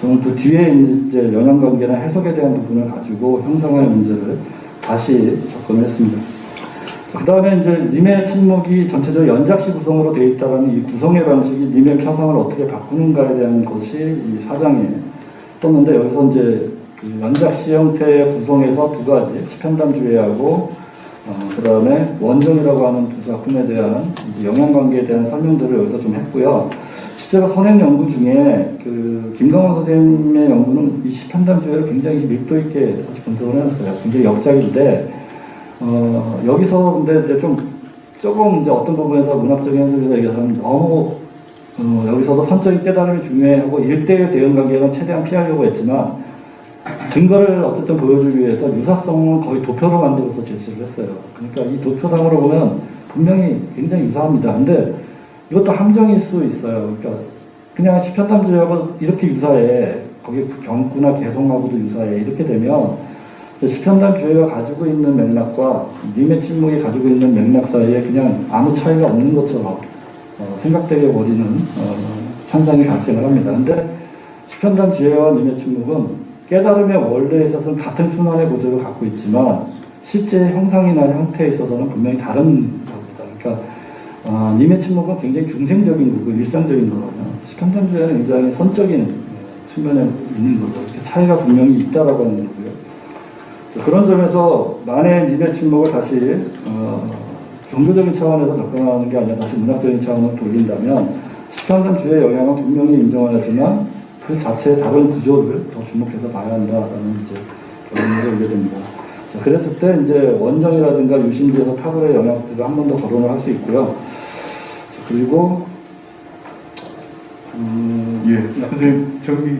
저는 그 뒤에 이제 영향관계나 해석에 대한 부분을 가지고 형상화의 문제를 다시 접근을 했습니다. 그 다음에 이제 님의 침묵이 전체적으로 연작시 구성으로 되어 있다는 이 구성의 방식이 님의 표상을 어떻게 바꾸는가에 대한 것이 이 사장에 떴는데, 여기서 이제 그 연작시 형태의 구성에서 두 가지, 시편담주의하고 그 다음에 원정이라고 하는 두 작품에 대한 영향관계에 대한 설명들을 여기서 좀 했고요. 실제로 선행 연구 중에 그 김강원 선생님의 연구는 이 시편담주의를 굉장히 밀도 있게 분석을 해놨어요. 굉장히 역작인데 여기서 근데 이제 조금 이제 어떤 부분에서 문학적인 해석에서 얘기해서는 너무 여기서도 선적인 깨달음이 중요하고 1대1 대응 관계는 최대한 피하려고 했지만 증거를 어쨌든 보여주기 위해서 유사성을 거의 도표로 만들어서 제시를 했어요. 그러니까 이 도표상으로 보면 분명히 굉장히 유사합니다. 근데 이것도 함정일 수 있어요. 그러니까 그냥 시편담주의하고 이렇게 유사해, 거기 경구나 개성하고도 유사해, 이렇게 되면 시편담주의가 가지고 있는 맥락과 님의 침묵이 가지고 있는 맥락 사이에 그냥 아무 차이가 없는 것처럼 생각되게 버리는 현상이 발생을 합니다. 근데 시편담주의와 님의 침묵은 깨달음의 원리에 있어서는 같은 순환의 구조를 갖고 있지만 실제 형상이나 형태에 있어서는 분명히 다른 겁니다. 그러니까 님의 침묵은 굉장히 중생적인 거고 일상적인 거라면 시편담주의는 굉장히 선적인 측면에 있는 거죠. 이렇게 차이가 분명히 있다라고 하는 거고요. 그런 점에서 만의 님의 침묵을 다시 종교적인 차원에서 접근하는 게 아니라 다시 문학적인 차원으로 돌린다면 시편담주의의 영향은 분명히 인정하지만 그 자체의 다른 구조를 더 주목해서 봐야 한다라는 이제 결론을 오게 됩니다. 자, 그랬을 때 이제 원정이라든가 유심지에서 탑을의 영향들을 한 번 더 거론을 할 수 있고요. 자, 그리고 예, 선생님 저기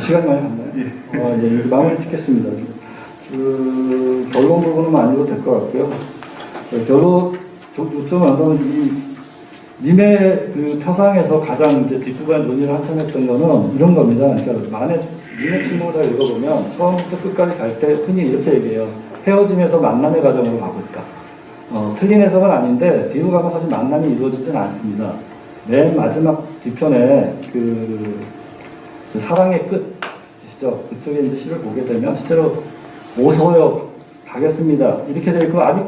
시간이 많이 갔나요? 예. 예, 마무리 짓겠습니다. 그 결론 부분은 아니도 될 것 같고요. 결론 요점은 이 님의 그 표상에서 가장 이제 뒷부분에 논의를 한참 했던 거는 이런 겁니다. 그러니까 만에 님의 침묵을 다 읽어보면 처음부터 끝까지 갈 때 흔히 이렇게 얘기해요. 헤어짐에서 만남의 과정으로 가고 있다. 틀린 해석은 아닌데 뒤로 가면 사실 만남이 이루어지지는 않습니다. 맨 마지막 뒤편에 그 사랑의 끝이시죠. 그쪽에 이제 시를 보게 되면 실제로 오서요 가겠습니다. 이렇게 되어 있고 아직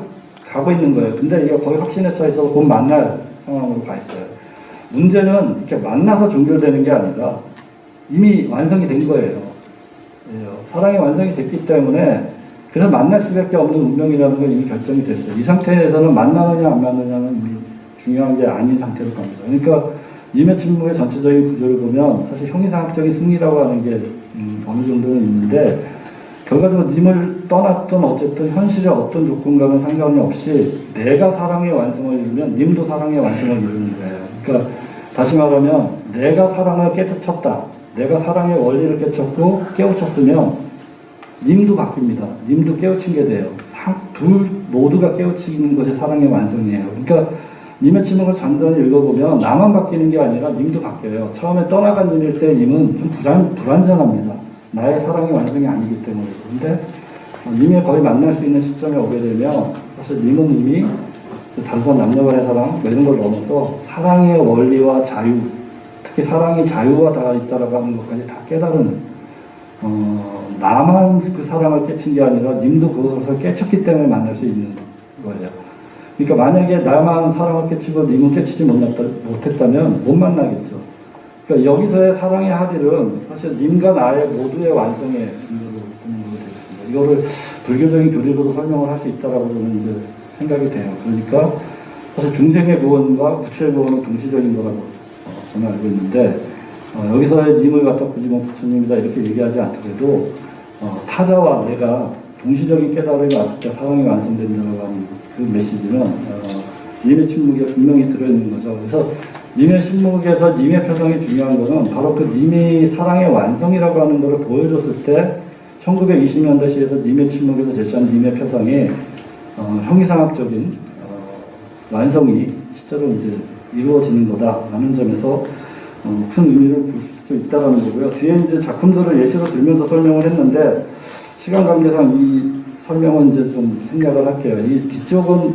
가고 있는 거예요. 근데 이게 거의 확신에 차 있어서 곧 만날 상황으로 가 있어요. 문제는 이렇게 만나서 종결되는 게 아니라 이미 완성이 된 거예요. 사랑이 완성이 됐기 때문에 그래서 만날 수밖에 없는 운명이라는 건 이미 결정이 됐어요. 이 상태에서는 만나느냐 안 만나느냐는 중요한 게 아닌 상태로 갑니다. 그러니까 님의 침묵의 전체적인 구조를 보면 사실 형이상학적인 승리라고 하는 게 어느 정도는 있는데 결과적으로 님을 떠났던 어쨌든 현실의 어떤 조건과는 상관이 없이 내가 사랑의 완성을 이루면 님도 사랑의 완성을 이루는 거예요. 그러니까 다시 말하면 내가 사랑을 깨우쳤다. 내가 사랑의 원리를 깨쳤고 깨우쳤으면 님도 바뀝니다. 님도 깨우친 게 돼요. 둘 모두가 깨우치는 것이 사랑의 완성이에요. 그러니까 님의 침묵을 잔잔히 읽어보면 나만 바뀌는 게 아니라 님도 바뀌어요. 처음에 떠나간 님일 때 님은 좀 불완전합니다. 나의 사랑의 완성이 아니기 때문에. 그런데 님이 거의 만날 수 있는 시점에 오게 되면 사실 님은 이미 단순한 남녀간의 사랑 이런 걸 넘어서 사랑의 원리와 자유, 특히 사랑이 자유와 다 있다라고 하는 것까지 다 깨달은 나만 그 사랑을 깨친 게 아니라 님도 그것을 깨쳤기 때문에 만날 수 있는 거예요. 그러니까 만약에 나만 사랑을 깨치고 님은 깨치지 못했다면 못 만나겠죠. 그러니까 여기서의 사랑의 합일은 사실 님과 나의 모두의 완성의 근거로 되는 거가 되겠습니다. 이거를 불교적인 교리로도 설명을 할 수 있다라고 저는 이제 생각이 돼요. 그러니까 사실 중생의 구원과 구체의 구원은 동시적인 거라고 저는 알고 있는데 여기서의 님을 갖다 굳이 뭐 부처님이다 이렇게 얘기하지 않더라도 타자와 내가 동시적인 깨달음이 왔을 때 사랑이 완성된다고 하는 그 메시지는 님의 침묵에 분명히 들어있는 거죠. 그래서 님의 침묵에서 님의 표정이 중요한 거는 바로 그 님이 사랑의 완성이라고 하는 것을 보여줬을 때 1920년대 시에서 님의 침묵에서 제시한 님의 표정이 형이상학적인 완성이 실제로 이제 이루어지는 거다라는 점에서 큰 의미를 볼 수 있다는 거고요. 뒤에 이제 작품들을 예시로 들면서 설명을 했는데 시간 관계상 이 설명은 이제 좀 생략을 할게요. 이 뒤쪽은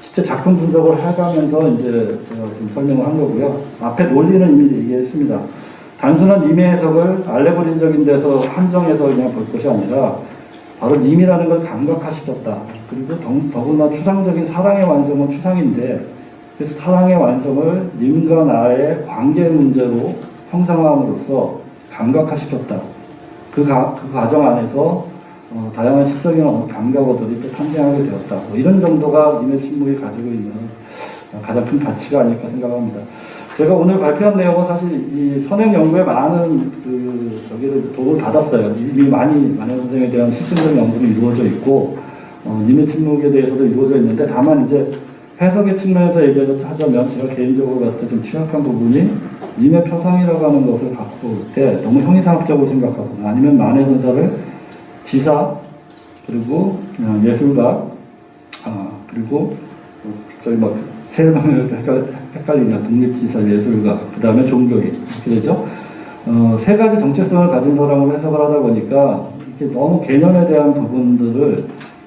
실제 작품 분석을 해가면서 이제 제가 좀 설명을 한 거고요. 앞에 논리는 이미 얘기했습니다. 단순한 님의 해석을 알레고리적인 데서 한정해서 그냥 볼 것이 아니라 바로 님이라는 걸 감각화시켰다. 그리고 더구나 추상적인 사랑의 완성은 추상인데 그 사랑의 완성을 님과 나의 관계 문제로 형상화함으로써 감각화시켰다. 그 과정 안에서 다양한 시적인 감각어들이 또 탄생하게 되었다. 뭐 이런 정도가 님의 침묵이 가지고 있는 가장 큰 가치가 아닐까 생각합니다. 제가 오늘 발표한 내용은 사실 이 선행 연구에 많은 저기를 도움을 받았어요. 이미 많이 만해 선생에 대한 실증적 연구도 이루어져 있고, 님의 침묵에 대해서도 이루어져 있는데, 다만 이제 해석의 측면에서 얘기하자면 제가 개인적으로 봤을 때 좀 취약한 부분이 님의 표상이라고 하는 것을 갖고 올 때 너무 형이상학적으로 생각하거나 아니면 만해 선사를 지사 그리고 예술가 그리고 저희 막 세명을 헷갈리냐 독립지사 예술가 그 다음에 종교인 이렇게 되죠. 세 가지 정체성을 가진 사람으로 해석을 하다 보니까 이렇게 너무 개념에 대한 부분들을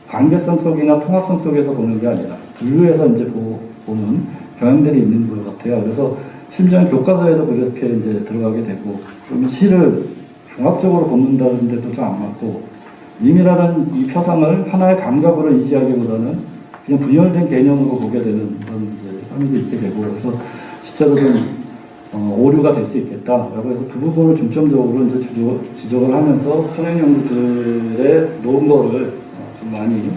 관계성 속이나 통합성 속에서 보는 게 아니라 분류해서 이제 보는 경향들이 있는 것 같아요. 그래서 심지어 교과서에도 그렇게 이제 들어가게 되고, 그러면 시를 종합적으로 보는다는 데도 좀 안 맞고, 님이라는 이 표상을 하나의 감각으로 인지하기보다는 그냥 분열된 개념으로 보게 되는 그런 이제 삶이 있게 되고, 그래서 실제로 좀 오류가 될 수 있겠다라고 해서 그 부분을 중점적으로 이제 지적을 하면서 선행연구들의 놓은 거를 좀 많이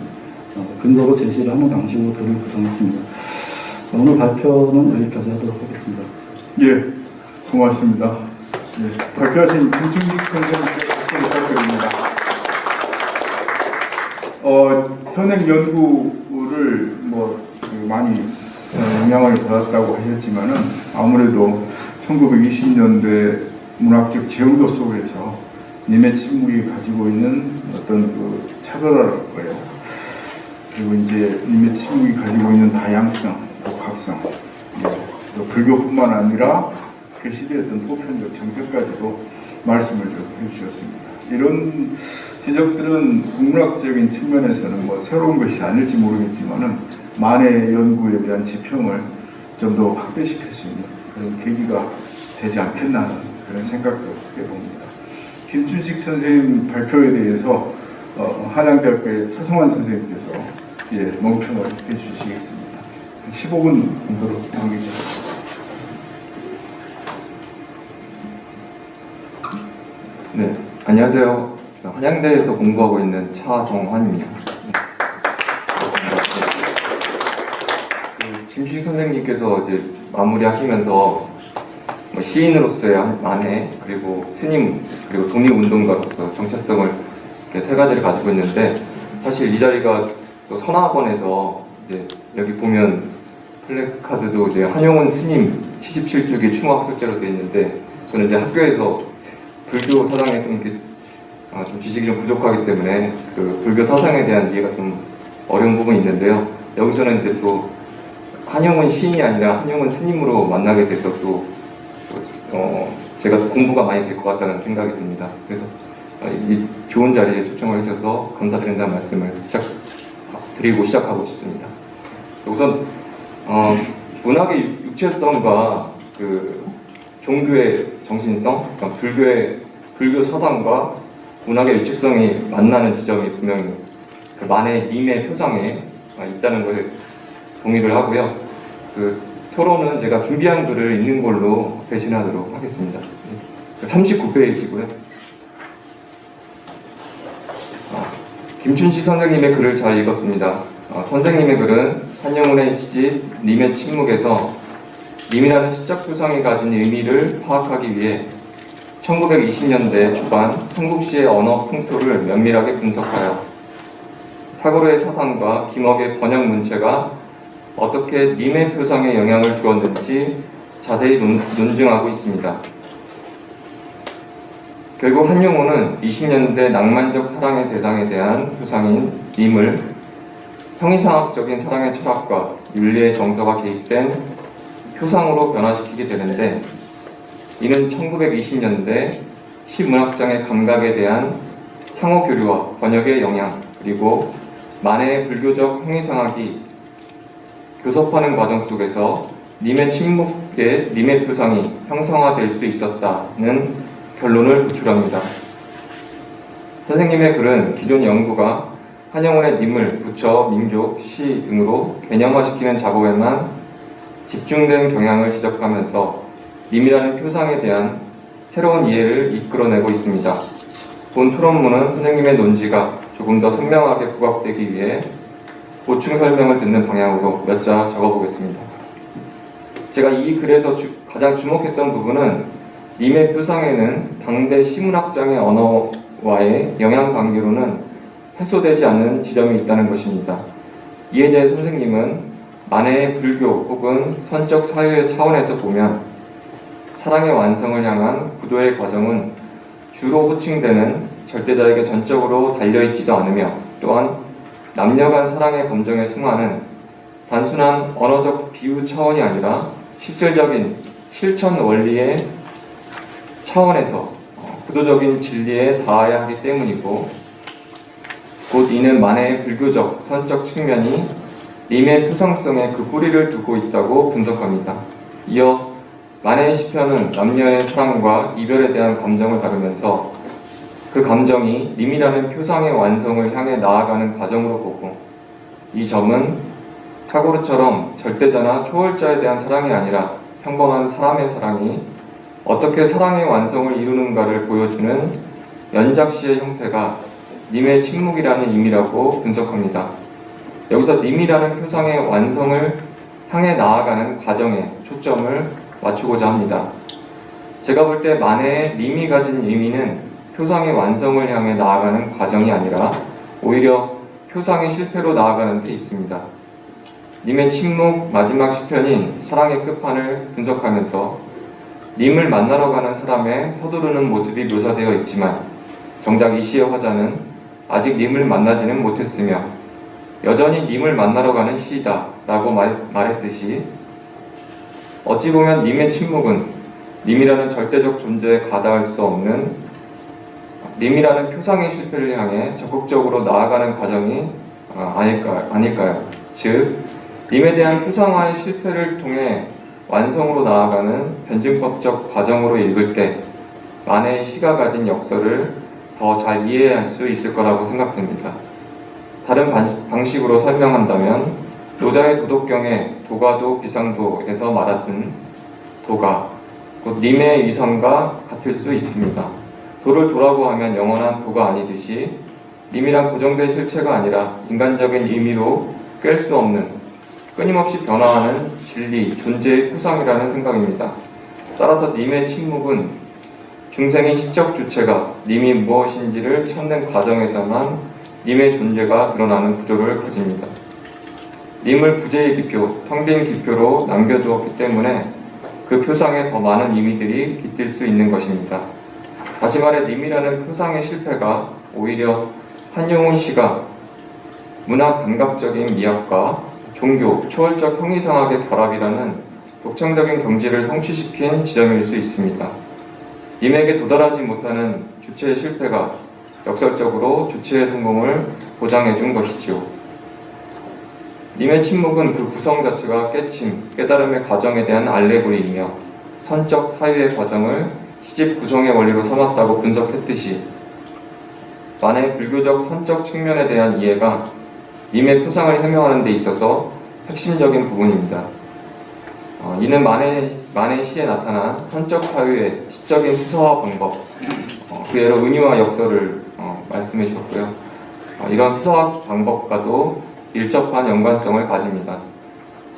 근거로 제시를 하는 방식으로 글을 구성했습니다. 오늘 발표는 여기까지 하도록 하겠습니다. 예, 고맙습니다. 예, 발표하신 김충식 선생님께 부탁드립니다. 선행 연구를 많이 영향을 받았다고 하셨지만은 아무래도 1920년대 문학적 제형도 속에서 님의 침묵이 가지고 있는 어떤 그 차별화랄까요? 그리고 이제 님의 침묵이 가지고 있는 다양성, 복합성, 또 불교뿐만 아니라 그 시대의 어떤 보편적 정서까지도 말씀을 좀 해주셨습니다. 이런 지적들은 국문학적인 측면에서는 새로운 것이 아닐지 모르겠지만은 만해 연구에 대한 지평을 좀 더 확대시킬 수 있는 그런 계기가 되지 않겠나 하는 그런 생각도 하게 봅니다. 김춘식 선생님 발표에 대해서 한양대학교의 차승환 선생님께서 논평을 해주시겠습니다. 15분 정도로 남기겠습니다. 네, 안녕하세요. 한양대에서 공부하고 있는 차성환입니다. 김주식 선생님께서 이제 마무리하시면서 시인으로서의 만해, 그리고 스님, 그리고 독립운동가로서 정체성을 이렇게 세 가지를 가지고 있는데, 사실 이 자리가 또 선화학원에서 이제 여기 보면 플래카드도 이제 한용운 스님 77주기 충학술제로 되어 있는데, 저는 이제 학교에서 불교 사상에 좀 이렇게 좀 지식이 좀 부족하기 때문에 그 불교 사상에 대한 이해가 좀 어려운 부분이 있는데요. 여기서는 이제 또 한용운 시인이 아니라 한용운 스님으로 만나게 돼서 또 제가 공부가 많이 될 것 같다는 생각이 듭니다. 그래서 이 좋은 자리에 초청을 해주셔서 감사드린다는 말씀을 드리고 시작하고 싶습니다. 우선 문학의 육체성과 그 종교의 정신성, 그러니까 불교 사상과 문학의 육체성이 만나는 지점이 분명히 그 만해 님의 표상에 있다는 것을 동의를 하고요. 그 토론은 제가 준비한 글을 읽는 걸로 대신하도록 하겠습니다. 39페이지고요. 김춘식 선생님의 글을 잘 읽었습니다. 선생님의 글은 한영운의 시집 님의 침묵에서 님이라는 시적 표상이 가진 의미를 파악하기 위해 1920년대 초반 한국시의 언어 풍토를 면밀하게 분석하여 타고르의 사상과 김억의 번역 문체가 어떻게 님의 표상에 영향을 주었는지 자세히 논증하고 있습니다. 결국 한용운은 20년대 낭만적 사랑의 대상에 대한 표상인 님을 형이상학적인 사랑의 철학과 윤리의 정서가 개입된 표상으로 변화시키게 되는데, 이는 1920년대 시문학장의 감각에 대한 상호 교류와 번역의 영향, 그리고 만해의 불교적 형이상학이 교섭하는 과정 속에서 님의 침묵에 님의 표상이 형성화될 수 있었다는 결론을 도출합니다. 선생님의 글은 기존 연구가 한영운의 님을 부처, 민족, 시 등으로 개념화시키는 작업에만 집중된 경향을 지적하면서 님이라는 표상에 대한 새로운 이해를 이끌어내고 있습니다. 본 토론문은 선생님의 논지가 조금 더 선명하게 부각되기 위해 보충 설명을 듣는 방향으로 몇 자 적어보겠습니다. 제가 이 글에서 가장 주목했던 부분은 님의 표상에는 당대 시문학장의 언어와의 영향관계로는 해소되지 않는 지점이 있다는 것입니다. 이에 대해 선생님은 만해의 불교 혹은 선적 사유의 차원에서 보면 사랑의 완성을 향한 구도의 과정은 주로 호칭되는 절대자에게 전적으로 달려있지도 않으며, 또한 남녀 간 사랑의 감정의 승화는 단순한 언어적 비유 차원이 아니라 실질적인 실천 원리의 차원에서 구도적인 진리에 닿아야 하기 때문이고, 곧 이는 만해의 불교적, 선적 측면이 님의 표상성에 그 뿌리를 두고 있다고 분석합니다. 이어 만해의 시편은 남녀의 사랑과 이별에 대한 감정을 다루면서 그 감정이 님이라는 표상의 완성을 향해 나아가는 과정으로 보고, 이 점은 타고르처럼 절대자나 초월자에 대한 사랑이 아니라 평범한 사람의 사랑이 어떻게 사랑의 완성을 이루는가를 보여주는 연작시의 형태가 님의 침묵이라는 의미라고 분석합니다. 여기서 님이라는 표상의 완성을 향해 나아가는 과정에 초점을 맞추고자 합니다. 제가 볼 때 만해의 님이 가진 의미는 표상의 완성을 향해 나아가는 과정이 아니라 오히려 표상의 실패로 나아가는 데 있습니다. 님의 침묵 마지막 시편인 사랑의 끝판을 분석하면서 님을 만나러 가는 사람의 서두르는 모습이 묘사되어 있지만, 정작 이 시의 화자는 아직 님을 만나지는 못했으며 여전히 님을 만나러 가는 시이다 라고 말했듯이, 어찌 보면 님의 침묵은 님이라는 절대적 존재에 가닿을 수 없는 님이라는 표상의 실패를 향해 적극적으로 나아가는 과정이 아닐까요? 즉, 님에 대한 표상화의 실패를 통해 완성으로 나아가는 변증법적 과정으로 읽을 때 만해의 시가 가진 역설을 더 잘 이해할 수 있을 거라고 생각됩니다. 다른 방식으로 설명한다면 노자의 도덕경에 도가도 비상도에서 말하던 도가 곧 님의 위선과 같을 수 있습니다. 도를 도라고 하면 영원한 도가 아니듯이 님이란 고정된 실체가 아니라 인간적인 의미로 깰 수 없는 끊임없이 변화하는 진리, 존재의 표상이라는 생각입니다. 따라서 님의 침묵은 중생인 시적 주체가 님이 무엇인지를 찾는 과정에서만 님의 존재가 드러나는 구조를 가집니다. 님을 부재의 기표, 텅빈 기표로 남겨두었기 때문에 그 표상에 더 많은 의미들이 깃들 수 있는 것입니다. 다시 말해 님이라는 표상의 실패가 오히려 한용운 씨가 문학 감각적인 미학과 종교, 초월적 형이상학의 결합이라는 독창적인 경지를 성취시킨 지점일 수 있습니다. 님에게 도달하지 못하는 주체의 실패가 역설적으로 주체의 성공을 보장해 준 것이지요. 님의 침묵은 그 구성 자체가 깨침, 깨달음의 과정에 대한 알레고리이며 선적 사유의 과정을 시집 구성의 원리로 삼았다고 분석했듯이, 만해의 불교적 선적 측면에 대한 이해가 님의 표상을 해명하는 데 있어서 핵심적인 부분입니다. 이는 만해 시에 나타난 선적 사유의 시적인 수서화 방법, 그 예로 은유와 역설을 말씀해 주셨고요. 이런 수서화 방법과도 밀접한 연관성을 가집니다.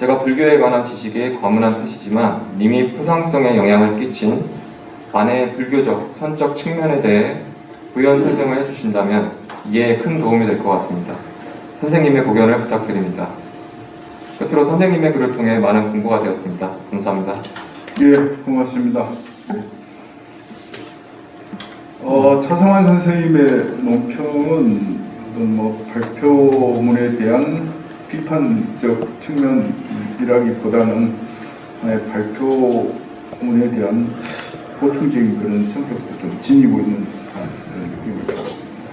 제가 불교에 관한 지식에 과문한 뜻이지만 님이 표상성에 영향을 끼친 아내의 불교적, 선적 측면에 대해 부연 설명을 해주신다면 이해에 큰 도움이 될 것 같습니다. 선생님의 고견을 부탁드립니다. 끝으로 선생님의 글을 통해 많은 공부가 되었습니다. 감사합니다. 예, 고맙습니다. 네. 차성환 선생님의 논평은 어떤 발표문에 대한 비판적 측면이라기보다는 하나의 발표문에 대한 보충적인 그런 성격도 좀 지니고 있는 그런 느낌을 받았습니다.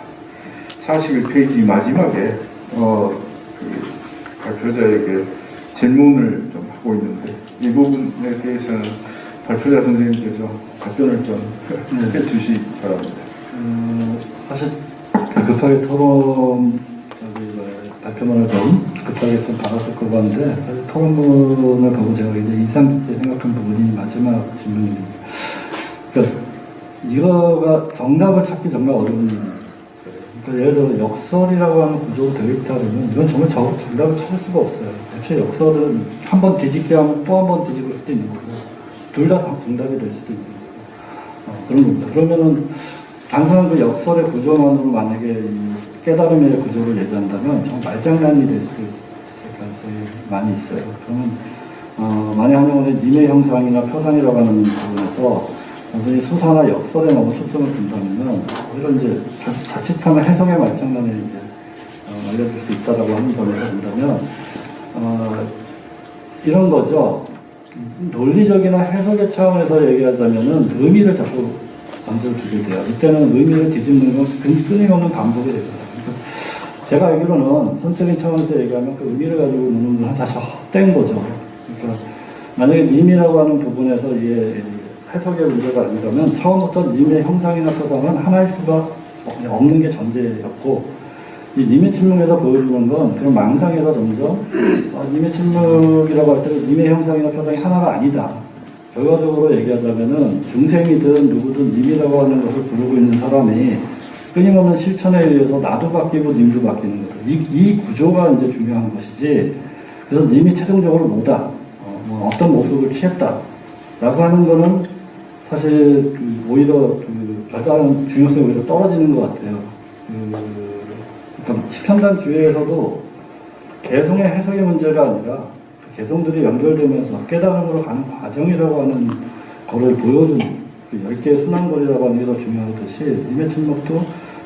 41페이지 마지막에 그 발표자에게 질문을 좀 하고 있는데 이 부분에 대해서는 발표자 선생님께서 답변을 좀 해주시기 바랍니다. 사실 급하게 토론 발표문을 좀 급하게 좀 받았을 것 같은데 사실 토론문을 보고 제가 굉장히 인상 깊게 생각한 부분이 마지막 질문입니다. 그러니까 이거가 정답을 찾기 정말 어려운 일이에요. 그러니까 예를 들어 역설이라고 하는 구조로 되어 있다 그러면 이건 정말 정답을 찾을 수가 없어요. 대체 역설은 한 번 뒤집게 하면 또 한 번 뒤집을 수도 있는 거고 둘 다 정답이 될 수도 있는 거고 그런 겁니다. 그러면은 단순한 그 역설의 구조만으로 만약에 이 깨달음의 구조를 얘기한다면 정말 말장난이 될 수 있을 가능성이 많이 있어요. 그러면 만약 한영원의 님의 형상이나 표상이라고 하는 부분에서 완전히 수사나 역설에 너무 초점을 둔다면은 오히려 이제 자칫하면 해석의 말장난에 이제 알려줄 수 있다라고 하는 점에서 본다면 이런 거죠. 논리적이나 해석의 차원에서 얘기하자면은 의미를 자꾸 만들어 두게 돼요. 이때는 의미를 뒤집는 건 끊임없는 반복이 됩니다. 그러니까 제가 알기로는 선적인 차원에서 얘기하면 그 의미를 가지고 노는 건 사실 헛된 거죠. 그러니까 만약에 님이라고 하는 부분에서 이게 해석의 문제가 아니라면 처음부터 님의 형상이나 표상은 하나일 수가 없는 게 전제였고 이 님의 침묵에서 보여주는 건 그런 망상에서 점점 님의 침묵이라고 할 때 님의 형상이나 표상이 하나가 아니다. 결과적으로 얘기하자면은 중생이든 누구든 님이라고 하는 것을 부르고 있는 사람이 끊임없는 실천에 의해서 나도 바뀌고 님도 바뀌는 거죠. 이 구조가 이제 중요한 것이지. 그래서 님이 최종적으로 뭐다, 어떤 모습을 취했다라고 하는 거는 사실 오히려 별다른 중요성이 오히려 떨어지는 것 같아요. 그러니까 시편단 주의에서도 개성의 해석의 문제가 아니라 개성들이 연결되면서 깨달음으로 가는 과정이라고 하는 거를 보여주는 그 10개의 순환거리라고 하는 게 더 중요하듯이 님의 침묵도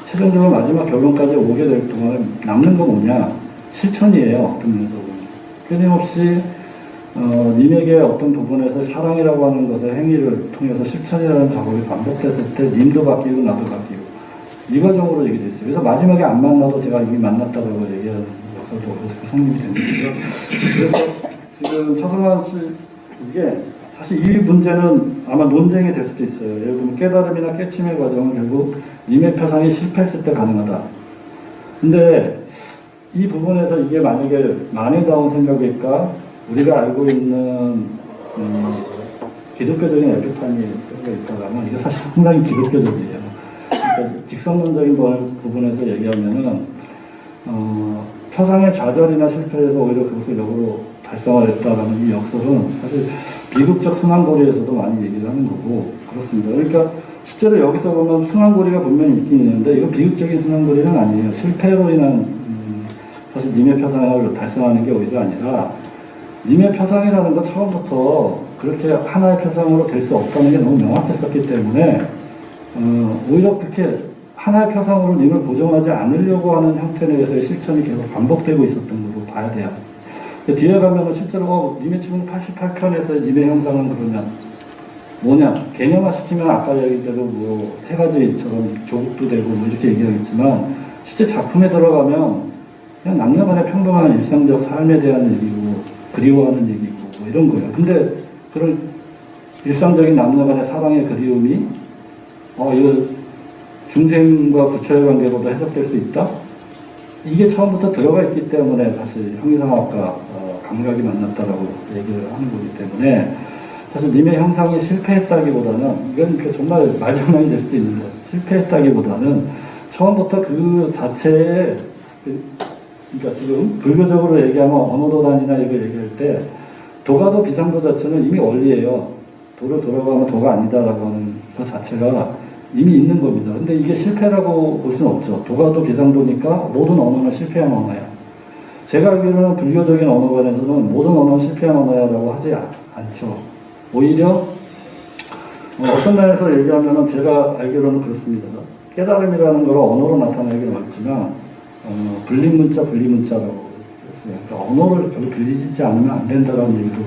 최종적으로 마지막 결론까지 오게 될 동안에 남는 건 뭐냐? 실천이에요. 어떤 면에서 보면. 끊임없이 님에게 어떤 부분에서 사랑이라고 하는 것의 행위를 통해서 실천이라는 작업이 반복됐을 때 님도 바뀌고 나도 바뀌고 이 과정으로 얘기돼 있어요. 그래서 마지막에 안 만나도 제가 이미 만났다고 얘기하는 역사도 그렇게 성립이 됩니다. 그래서 지금 차성환 씨 이게 사실 이 문제는 아마 논쟁이 될 수도 있어요. 예를 들면 깨달음이나 깨침의 과정은 결국 님의 표상이 실패했을 때 가능하다. 근데 이 부분에서 이게 만약에 만해다운 생각일까? 우리가 알고 있는 기독교적인 에피파니가 있다면 이게 사실 상당히 기독교적이에요. 그러니까 직선론적인 부분에서 얘기하면은 표상의 좌절이나 실패에서 오히려 그것을 역으로 달성을 했다라는 이 역설은 사실 비극적 순환고리에서도 많이 얘기를 하는 거고 그렇습니다. 그러니까 실제로 여기서 보면 순환고리가 분명히 있긴 있는데 이거 비극적인 순환고리는 아니에요. 실패로 인한 사실 님의 표상을 달성하는 게 오히려 아니라 님의 표상이라는 건 처음부터 그렇게 하나의 표상으로 될 수 없다는 게 너무 명확했었기 때문에 오히려 그렇게 하나의 표상으로 님을 보정하지 않으려고 하는 형태 내에서의 실천이 계속 반복되고 있었던 걸로 봐야 돼요. 뒤에 가면은 실제로 님의 지금 88편에서의 님의 형상은 그러면 뭐냐 개념화 시키면 아까 얘기대로 뭐 세 가지처럼 조국도 되고 뭐 이렇게 얘기하겠지만 실제 작품에 들어가면 그냥 남녀간의 평범한 일상적 삶에 대한 얘기고 그리워하는 얘기고 뭐 이런 거예요. 근데 그런 일상적인 남녀간의 사랑의 그리움이 이거 중생과 부처의 관계로도 해석될 수 있다? 이게 처음부터 들어가 있기 때문에 사실 형이상학과 감각이 만났다라고 얘기를 하는 거기 때문에 사실 님의 형상이 실패했다기보다는 이건 정말 말장난이 될 수도 있는데 실패했다기보다는 처음부터 그 자체에 그러니까 지금 불교적으로 얘기하면 언어도단이나 이거 얘기할 때 도가도 비상도 자체는 이미 원리예요. 도로 돌아가면 도가 아니다라고 하는 것 자체가 이미 있는 겁니다. 근데 이게 실패라고 볼 수는 없죠. 도가도 비상도니까 모든 언어는 실패한 언어야. 제가 알기로는 불교적인 언어관에서는 모든 언어는 실패한 언어야라고 하지 않죠. 오히려 어떤 면에서 얘기하면 제가 알기로는 그렇습니다. 깨달음이라는 걸 언어로 나타내기는 어렵지만 분리문자라고 했어요. 그러니까 언어를 별로 빌리지 않으면 안 된다는 얘기도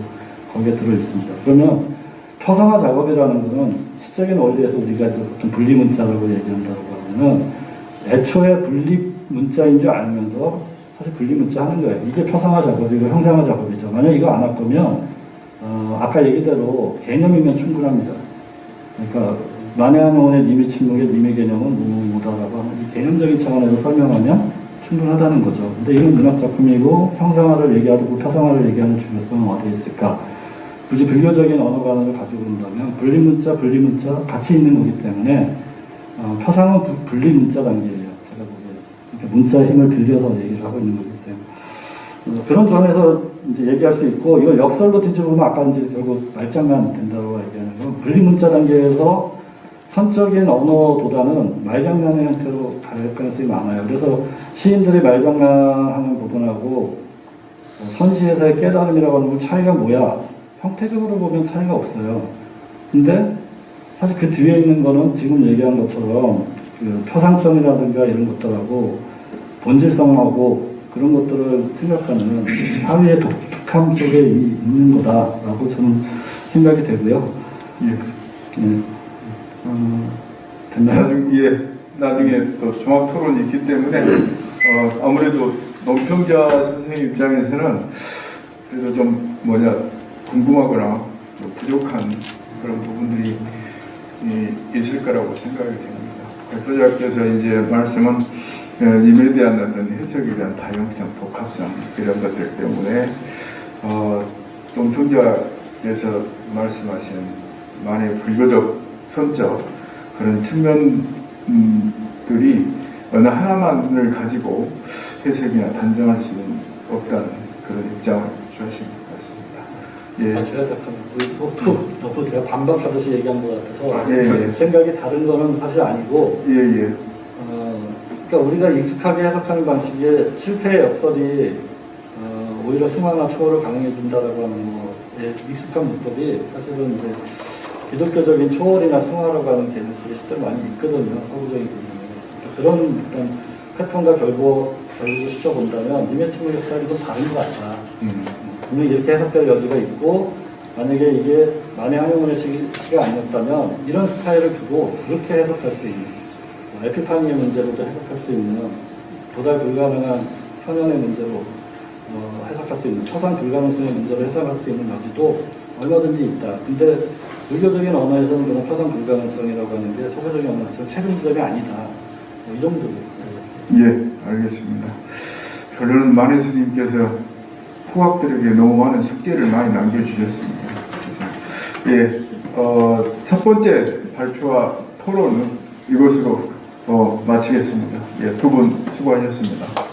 거기에 들어있습니다. 그러면 표상화 작업이라는 것은 시적인 원리에서 우리가 이제 보통 분리문자라고 얘기한다고 하면은 애초에 분리문자인 줄 알면서 사실 분리문자 하는 거예요. 이게 표상화 작업이고 형상화 작업이죠. 만약 이거 안 할 거면 아까 얘기대로 개념이면 충분합니다. 그러니까 만해하노원의 님의 침묵에 님의 개념은 무무무다라고 하는 이 개념적인 차원에서 설명하면 충분하다는 거죠. 근데 이건 문학 작품이고 형상화를 얘기하고 표상화를 얘기하는 중요성은 어디에 있을까? 굳이 불교적인 언어관을 가지고 온다면 분리문자 같이 있는 거기 때문에 표상은 분리문자 단계예요. 제가 보기에는. 그러니까 문자의 힘을 빌려서 얘기를 하고 있는 거기 때문에. 그런 점에서 이제 얘기할 수 있고, 이걸 역설로 뒤집으면 아까 이제 결국 말장난 된다고 얘기하는 건 분리문자 단계에서 선적인 언어보다는 말장난의 형태로 갈 가능성이 많아요. 그래서 시인들이 말장난하는 부분하고 선시에서의 깨달음이라고 하는 건 차이가 뭐야? 형태적으로 보면 차이가 없어요. 근데 사실 그 뒤에 있는 거는 지금 얘기한 것처럼 그 표상성이라든가 이런 것들하고 본질성하고 그런 것들을 생각하는 사회의 독특함 속에 있는 거다라고 저는 생각이 되고요. 예. 됐나요? 나중에 또 종합 토론이 있기 때문에 아무래도 논평자 선생님 입장에서는 그래도 좀 궁금하거나 좀 부족한 그런 부분들이 있을 거라고 생각이 됩니다. 교수님께서 이제 말씀은 임에 대한 어떤 해석에 대한 다양성, 복합성 이런 것들 때문에 논평자께서 말씀하신 만의 불교적 선적 그런 측면들이 어느 하나만을 가지고 해석이나 단정할 수는 없다는 그런 입장을 주신 것 같습니다. 예. 제가 잠깐 너무 제가 반박하듯이 얘기한 것 같아서 예. 생각이 다른 거는 사실 아니고 예. 그러니까 우리가 익숙하게 해석하는 방식에 실패의 역설이 오히려 승화나 초월을 가능해 준다라고 하는 거에 익숙한 문법이 사실은 이제 기독교적인 초월이나 승화라고 하는 개념 속에 실제로 많이 있거든요. 서구적인 개념이. 그런 어떤 패턴과 결국을 시켜본다면 님의 침묵 역사는 좀 다른 것 같다. 분명히 이렇게 해석될 여지가 있고 만약에 이게 만해 한용운의 시가 아니었다면 이런 스타일을 두고 그렇게 해석할 수 있는 에피파니의 문제로도 해석할 수 있는 도달 불가능한 현현의 문제로 해석할 수 있는 초상 불가능성의 문제로 해석할 수 있는 여지도 얼마든지 있다. 근데 불교적인 언어에서는 그런 초상 불가능성이라고 하는 게 서구적인 언어에서 최근적이 아니다. 이 정도로. 예, 알겠습니다. 결론은 만해 스님께서 후학들에게 너무 많은 숙제를 많이 남겨주셨습니다. 예, 첫 번째 발표와 토론은 이것으로 마치겠습니다. 예, 두 분 수고하셨습니다.